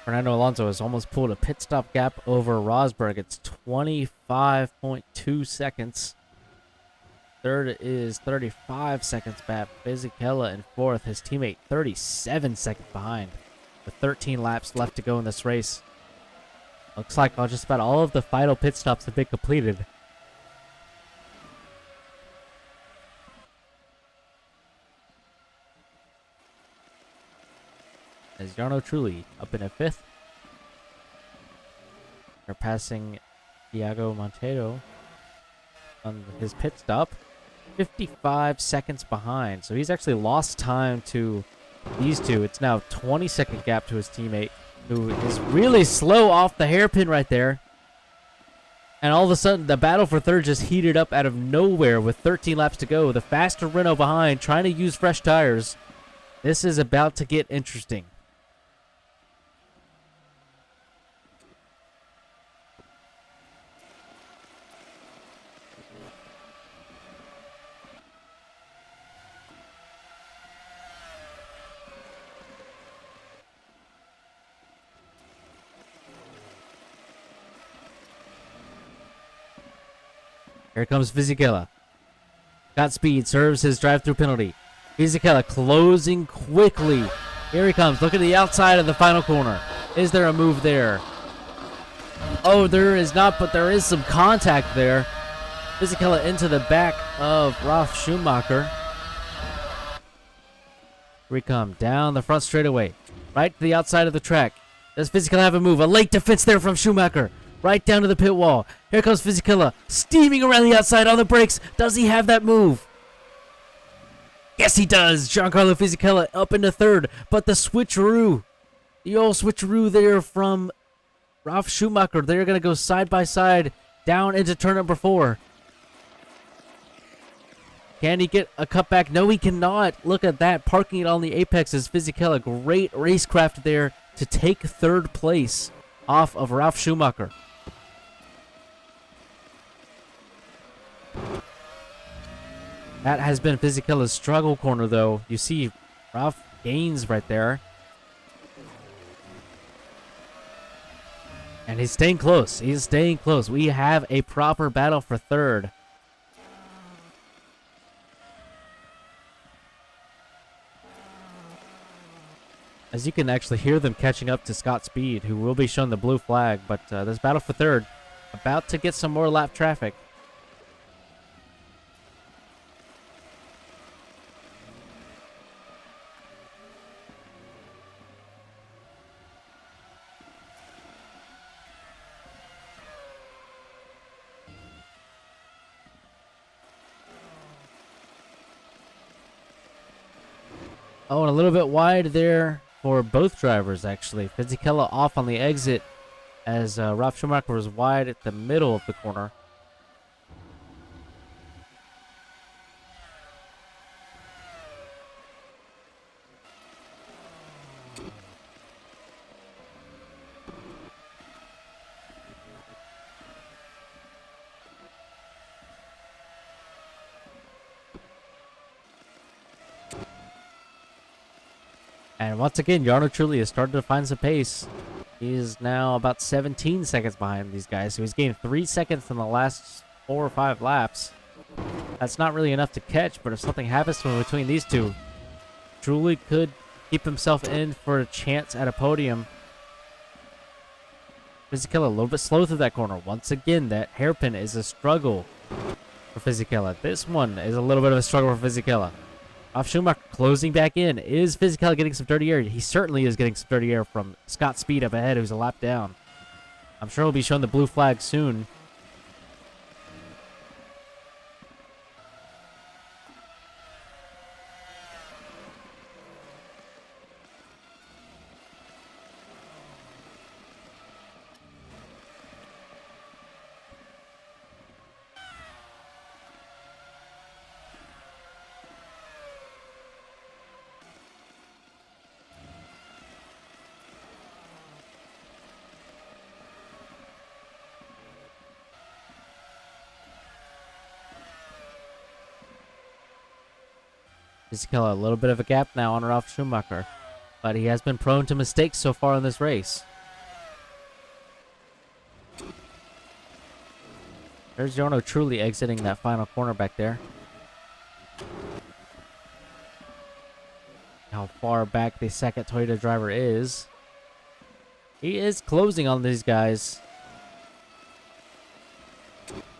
Speaker 1: Fernando Alonso has almost pulled a pit stop gap over Rosberg. It's 25.2 seconds. Third is 35 seconds back. Fisichella in 4th. His teammate 37 seconds behind, with 13 laps left to go in this race. Looks like just about all of the final pit stops have been completed. As Jarno Trulli up in a 5th. They're passing Thiago Monteiro on his pit stop. 55 seconds behind. So he's actually lost time to these two. It's now 20-second gap to his teammate, who is really slow off the hairpin right there. And all of a sudden, the battle for third just heated up out of nowhere with 13 laps to go. The faster Renault behind, trying to use fresh tires. This is about to get interesting. Here comes Fisichella. Got speed, serves his drive-through penalty. Fisichella closing quickly Here he comes. Look at the outside of the final corner. Is there a move there? Oh, there is not, but there is some contact there. Fisichella into the back of Ralf Schumacher. Here we come. Down the front straightaway. Right to the outside of the track. Does Fisichella have a move? A late defense there from Schumacher. Right down to the pit wall. Here comes Fisichella. Steaming around the outside on the brakes. Does he have that move? Yes, he does. Giancarlo Fisichella up into third. But the switcheroo. The old switcheroo there from Ralf Schumacher. They're going to go side by side down into turn number 4. Can he get a cutback? No, he cannot. Look at that. Parking it on the apex is Fisichella. Great racecraft there to take third place off of Ralf Schumacher. That has been Fisichella's struggle corner, though. You see Ralf gains right there. And he's staying close. He's staying close. We have a proper battle for third. As you can actually hear them catching up to Scott Speed, who will be shown the blue flag. But this battle for third about to get some more lap traffic. Oh, and a little bit wide there for both drivers, actually. Fisichella off on the exit as Ralf Schumacher was wide at the middle of the corner. And once again, Jarno Trulli has started to find some pace. He is now about 17 seconds behind these guys. So he's gained 3 seconds in the last 4 or 5 laps. That's not really enough to catch, but if something happens to him between these two, Trulli could keep himself in for a chance at a podium. Fisichella a little bit slow through that corner. Once again, that hairpin is a struggle for Fisichella. This one is a little bit of a struggle for Fisichella. Ralf Schumacher closing back in. Is Fisichella getting some dirty air? He certainly is getting some dirty air from Scott Speed up ahead, who's a lap down. I'm sure he'll be showing the blue flag soon. Fisichella a little bit of a gap now on Ralf Schumacher, but he has been prone to mistakes so far in this race. There's Jarno Trulli exiting that final corner back there. How far back the second Toyota driver is. He is closing on these guys.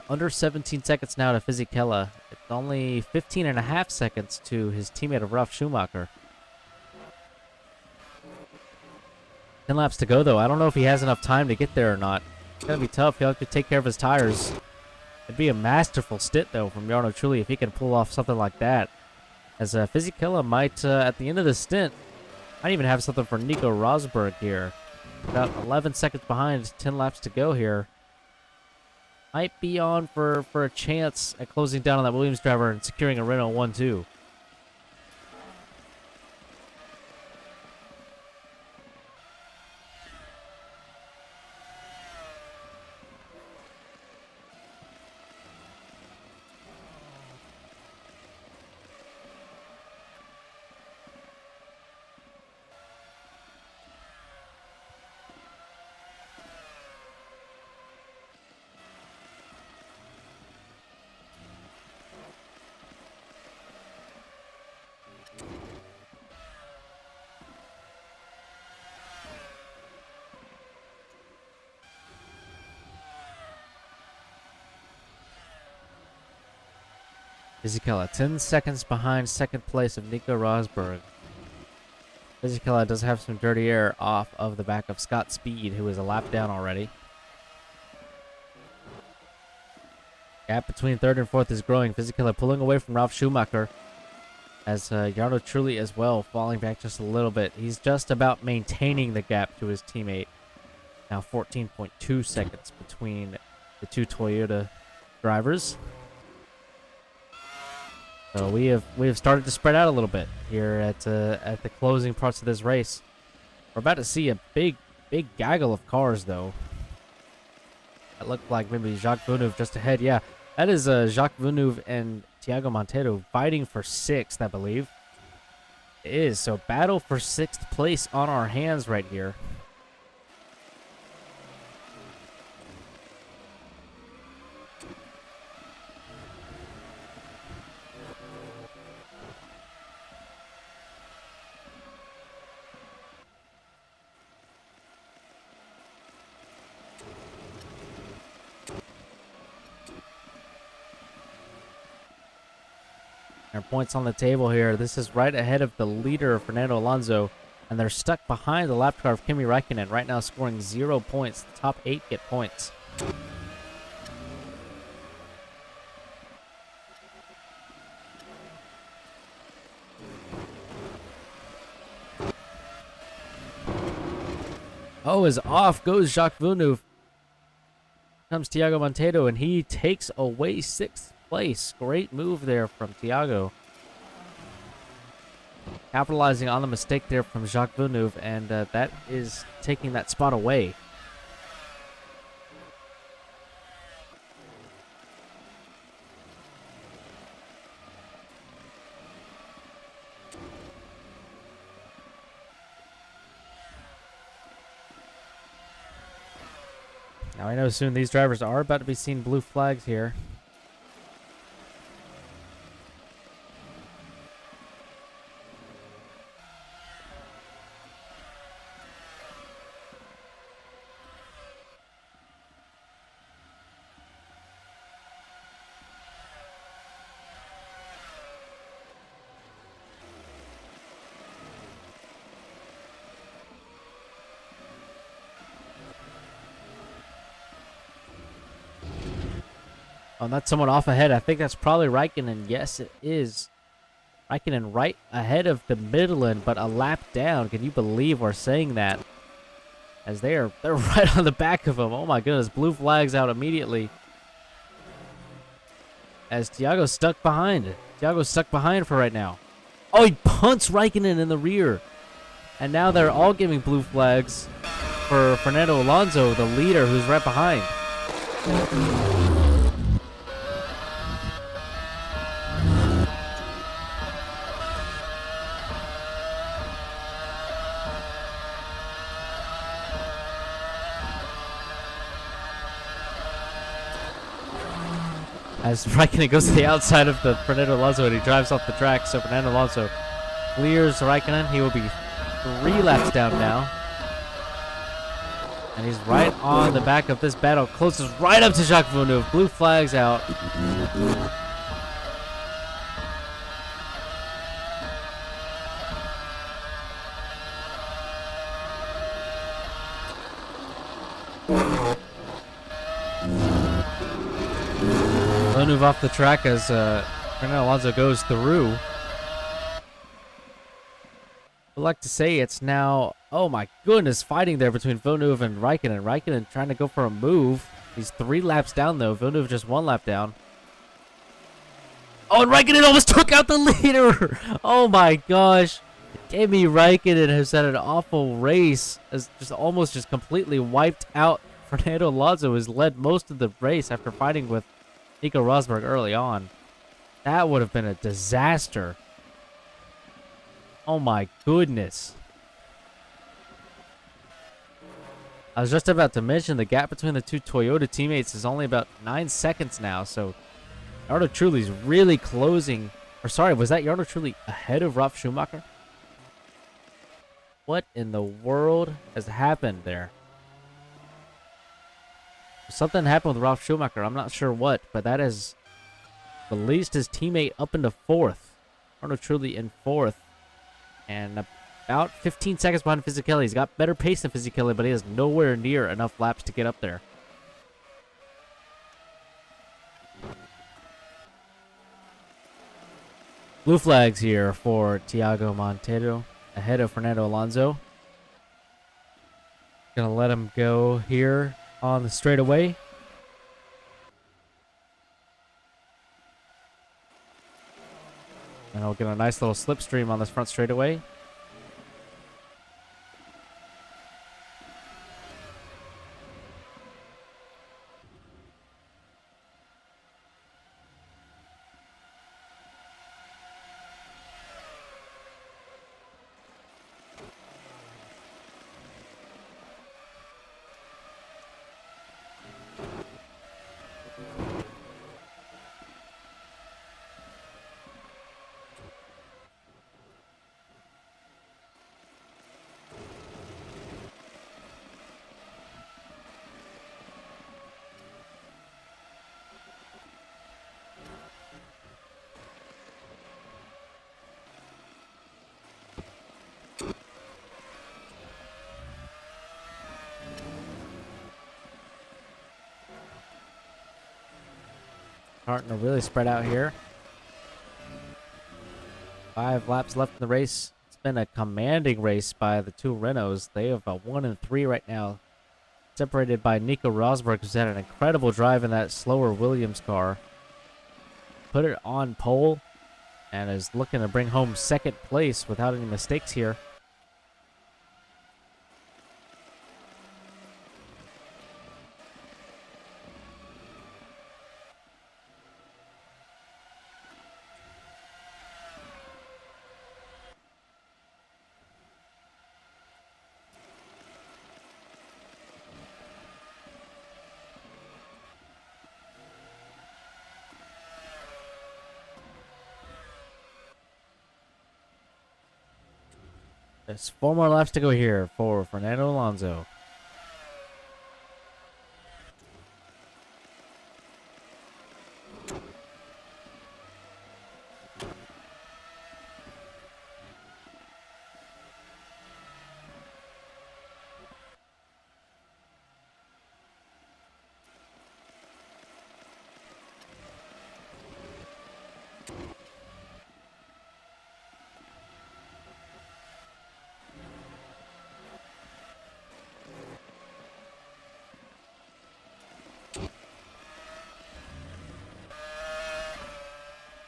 Speaker 1: Under 17 seconds now to Fisichella. It's only 15 and a half seconds to his teammate of Ralf Schumacher. 10 laps to go, though. I don't know if he has enough time to get there or not. It's going to be tough. He'll have to take care of his tires. It'd be a masterful stint, though, from Jarno Trulli if he can pull off something like that. As Fisichella might, at the end of the stint, might even have something for Nico Rosberg here. About 11 seconds behind, 10 laps to go here. Might be on for a chance at closing down on that Williams driver and securing a Renault 1-2. Fisichella 10 seconds behind second place of Nico Rosberg. Fisichella does have some dirty air off of the back of Scott Speed, who is a lap down already. Gap between third and fourth is growing. Fisichella pulling away from Ralf Schumacher, as Jarno Trulli as well falling back just a little bit. He's just about maintaining the gap to his teammate. Now 14.2 seconds between the two Toyota drivers. So we have started to spread out a little bit here at the closing parts of this race. We're about to see a big gaggle of cars, though. It looked like maybe Jacques Villeneuve just ahead. Yeah, that is Jacques Villeneuve and Thiago Monteiro fighting for 6th, I believe. It is. So battle for 6th place on our hands right here. Their points on the table here. This is right ahead of the leader, Fernando Alonso, and they're stuck behind the lap car of Kimi Räikkönen, right now scoring 0 points. The top 8 get points. Oh, as off goes Jacques Villeneuve. Comes Thiago Monteiro, and he takes away 6th place. Great move there from Thiago. Capitalizing on the mistake there from Jacques Villeneuve, and that is taking that spot away. Now I know soon these drivers are about to be seeing blue flags here. Oh, that's someone off ahead. I think that's probably Räikkönen. Yes, it is. Räikkönen right ahead of the Midland, but a lap down. Can you believe we're saying that? As they're right on the back of him. Oh my goodness, blue flags out immediately. As Thiago's stuck behind. Thiago's stuck behind for right now. Oh, he punts Räikkönen in the rear. And now they're all giving blue flags for Fernando Alonso, the leader, who's right behind. As Räikkönen goes to the outside of the Fernando Alonso and he drives off the track, so Fernando Alonso clears Räikkönen. He will be 3 laps down now. And he's right on the back of this battle. Closes right up to Jacques Villeneuve. Blue flags out. Villeneuve off the track as Fernando Alonso goes through. I'd like to say it's now, oh my goodness, fighting there between Villeneuve and Räikkönen. Räikkönen trying to go for a move. He's 3 laps down though. Villeneuve just 1 lap down. Oh, and Räikkönen almost took out the leader. Oh my gosh. Kimi Räikkönen has had an awful race. Has just completely wiped out Fernando Alonso, who has led most of the race after fighting with Nico Rosberg early on. That would have been a disaster. Oh my goodness. I was just about to mention the gap between the two Toyota teammates is only about 9 seconds now, so Jarno Trulli's really closing. Or sorry, was that Jarno Trulli ahead of Ralf Schumacher? What in the world has happened there? Something happened with Ralf Schumacher. I'm not sure what, but that has released his teammate up into fourth. Arno Trulli in fourth. And about 15 seconds behind Fisichella. He's got better pace than Fisichella, but he has nowhere near enough laps to get up there. Blue flags here for Thiago Monteiro ahead of Fernando Alonso. Gonna let him go here on the straightaway. And he'll get a nice little slipstream on this front straightaway. Starting to really spread out here. 5 laps left in the race. It's been a commanding race by the two Renaults. They have a 1 and 3 right now, separated by Nico Rosberg, who's had an incredible drive in that slower Williams car. Put it on pole and is looking to bring home second place without any mistakes here. There's 4 more laps to go here for Fernando Alonso.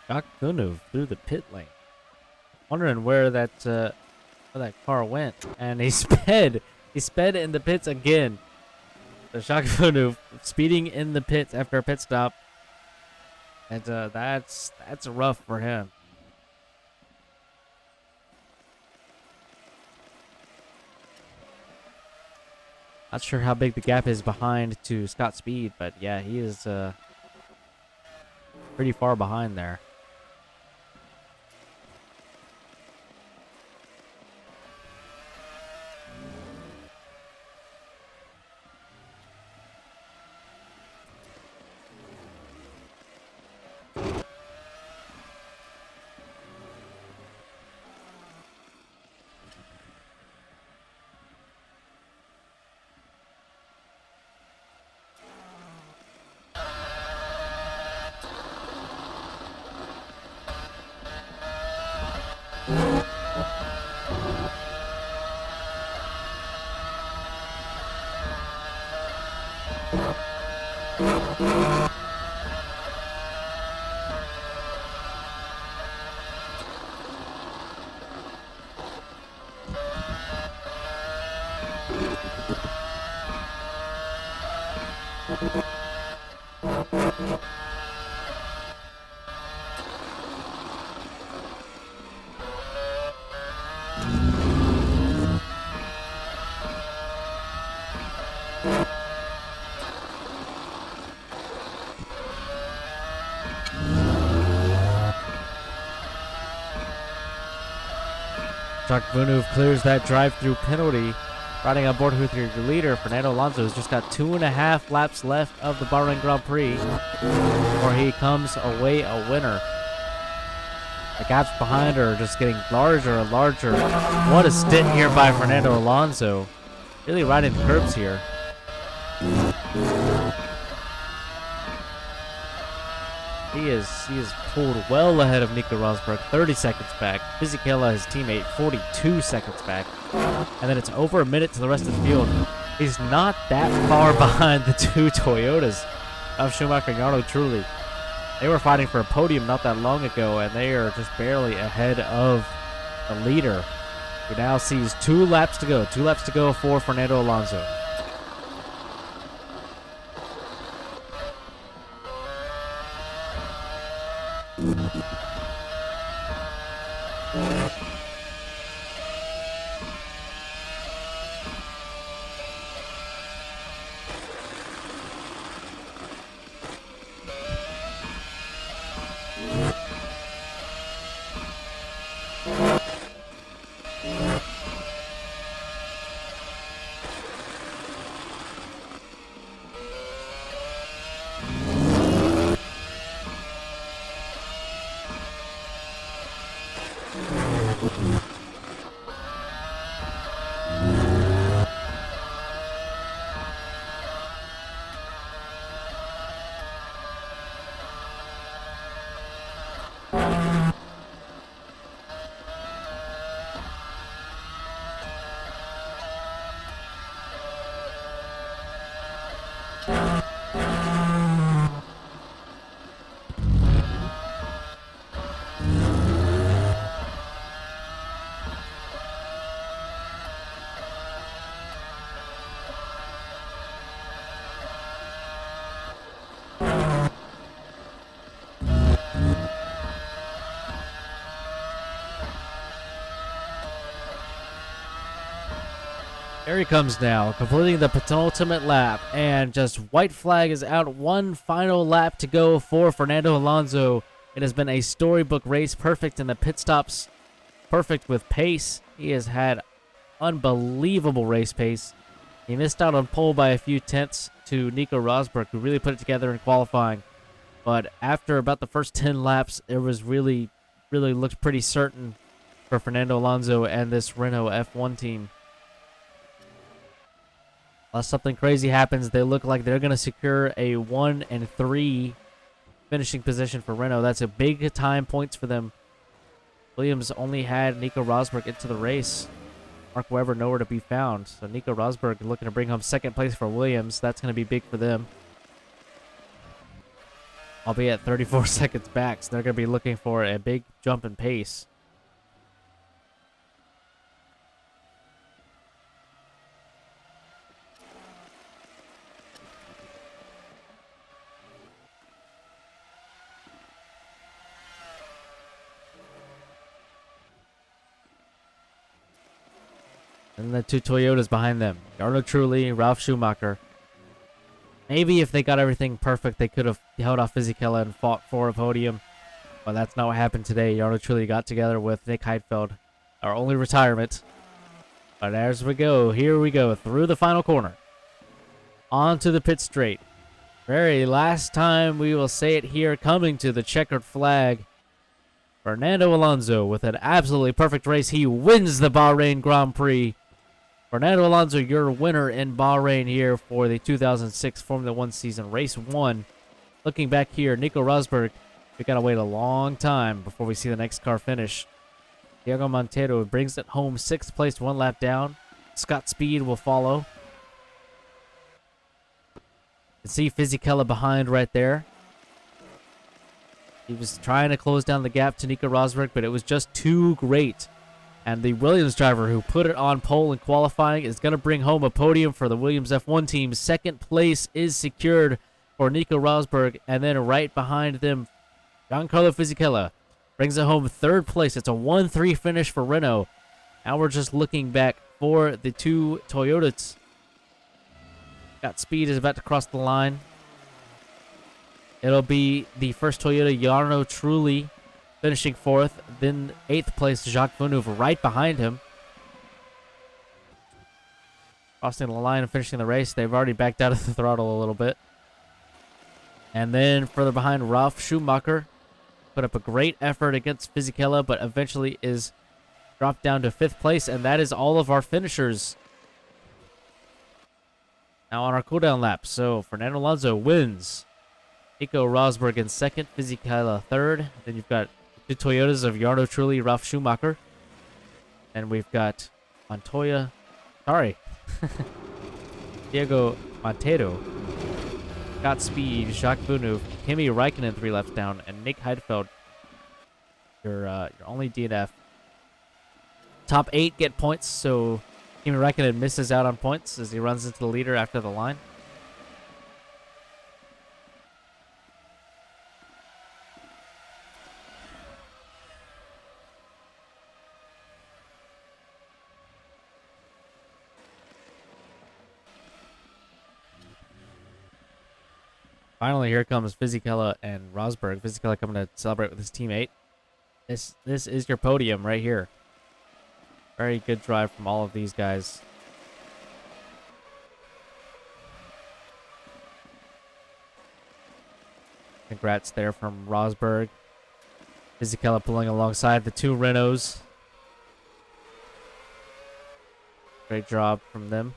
Speaker 1: Jacques Villeneuve through the pit lane. Wondering where that car went, and he sped. He sped in the pits again. So Jacques Villeneuve speeding in the pits after a pit stop, and that's rough for him. Not sure how big the gap is behind to Scott Speed, but yeah, he is pretty far behind there. Jacques Villeneuve clears that drive-through penalty Riding on board with your leader, Fernando Alonso has just got 2.5 laps left of the Bahrain Grand Prix before he comes away a winner. The gaps behind are just getting larger and larger. What a stint here by Fernando Alonso. Really riding the curbs here. He is pulled well ahead of Nico Rosberg, 30 seconds back. Fisichella, his teammate, 42 seconds back. And then it's over a minute to the rest of the field. He's not that far behind the two Toyotas of Schumacher and Jarno Trulli. They were fighting for a podium not that long ago, and they are just barely ahead of the leader, who now sees 2 laps to go. 2 laps to go for Fernando Alonso. Here he comes now, completing the penultimate lap, and just white flag is out. 1 final lap to go for Fernando Alonso. It has been a storybook race, perfect in the pit stops, perfect with pace. He has had unbelievable race pace. He missed out on pole by a few tenths to Nico Rosberg, who really put it together in qualifying. But after about the first 10 laps, it was really looked pretty certain for Fernando Alonso and this Renault F1 team. Unless something crazy happens, they look like they're going to secure a 1 and 3 finishing position for Renault. That's a big time points for them. Williams only had Nico Rosberg into the race. Mark Webber nowhere to be found. So Nico Rosberg looking to bring home 2nd place for Williams. That's going to be big for them. Albeit 34 seconds back, so they're going to be looking for a big jump in pace. And the 2 Toyotas behind them. Jarno Trulli, Ralf Schumacher. Maybe if they got everything perfect, they could have held off Fisichella and fought for a podium. But that's not what happened today. Jarno Trulli got together with Nick Heidfeld. Our only retirement. But as we go, here we go, through the final corner. Onto the pit straight. Very last time we will say it here, coming to the checkered flag. Fernando Alonso with an absolutely perfect race. He wins the Bahrain Grand Prix. Fernando Alonso, your winner in Bahrain here for the 2006 Formula 1 season, race 1. Looking back here, Nico Rosberg, we gotta wait a long time before we see the next car finish. Diego Montero brings it home, 6th place, 1 lap down. Scott Speed will follow. You can see Fisichella behind right there. He was trying to close down the gap to Nico Rosberg, but it was just too great. And the Williams driver who put it on pole in qualifying is going to bring home a podium for the Williams F1 team. 2nd place is secured for Nico Rosberg. And then right behind them, Giancarlo Fisichella brings it home 3rd place. It's a 1-3 finish for Renault. Now we're just looking back for the 2 Toyotas. Got Speed is about to cross the line. It'll be the first Toyota, Jarno Trulli, finishing 4th. Then 8th place, Jacques Villeneuve right behind him. crossing the line and finishing the race. They've already backed out of the throttle a little bit. And then further behind, Ralf Schumacher put up a great effort against Fisichella, but eventually is dropped down to 5th place, and that is all of our finishers. Now on our cooldown lap, so Fernando Alonso wins. Nico Rosberg in 2nd, Fisichella 3rd. Then you've got the Toyotas of Jarno Trulli, Ralf Schumacher. And we've got Diego Montero, Scott Speed, Jacques Villeneuve, Kimi Räikkönen 3 laps down, and Nick Heidfeld, your only DNF. Top 8 get points, so Kimi Räikkönen misses out on points as he runs into the leader after the line. Finally, here comes Fisichella and Rosberg. Fisichella coming to celebrate with his teammate. This is your podium right here. Very good drive from all of these guys. Congrats there from Rosberg. Fisichella pulling alongside the 2 Renaults. Great job from them.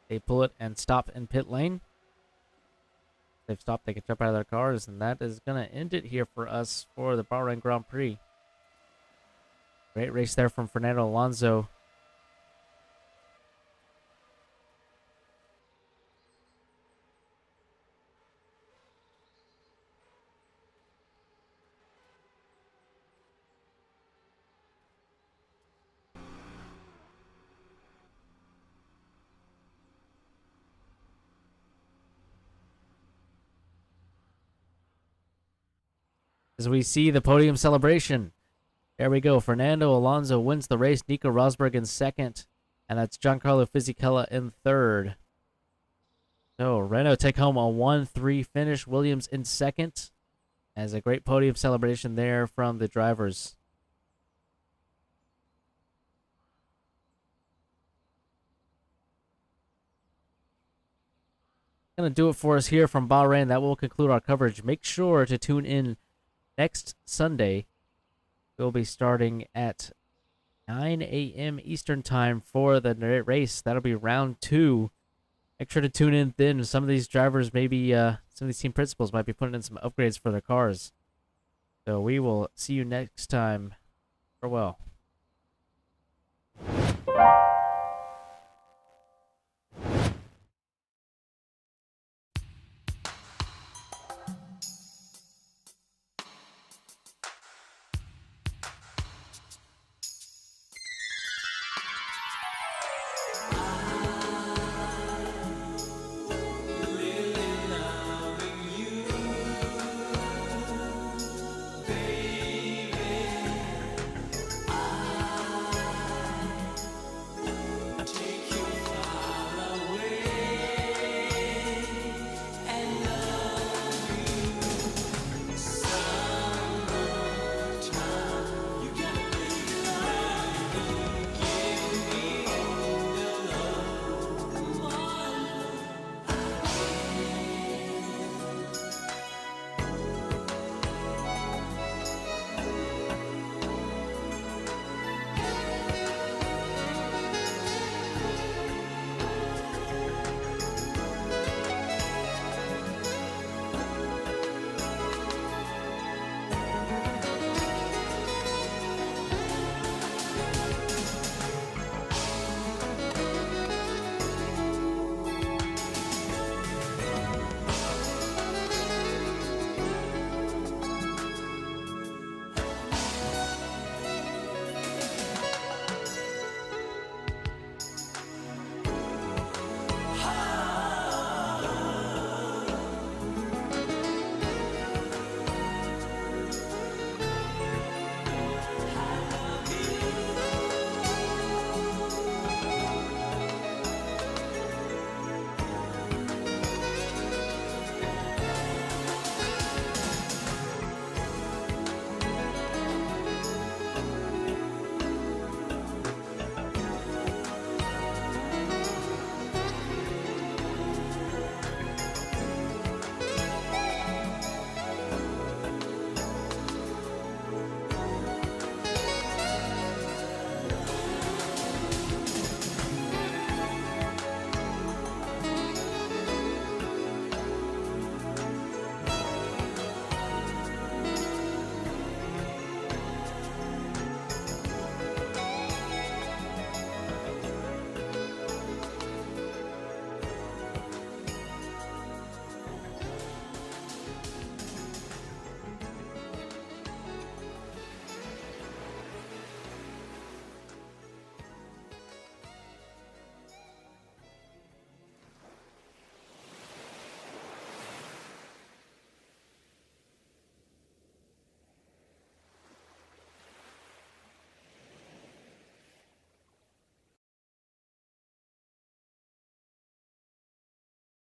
Speaker 1: They pull it and stop in pit lane. They've stopped, they can jump out of their cars, and that is going to end it here for us for the Bahrain Grand Prix. Great race there from Fernando Alonso. As we see the podium celebration. There we go. Fernando Alonso wins the race. Nico Rosberg in 2nd. And that's Giancarlo Fisichella in 3rd. So Renault take home a 1-3 finish. Williams in 2nd. As a great podium celebration there from the drivers. Going to do it for us here from Bahrain. That will conclude our coverage. Make sure to tune in next Sunday. We'll be starting at 9 a.m. Eastern Time for the race. That'll be round 2. Make sure to tune in then. Some of these drivers, maybe some of these team principals might be putting in some upgrades for their cars. So we will see you next time. Farewell.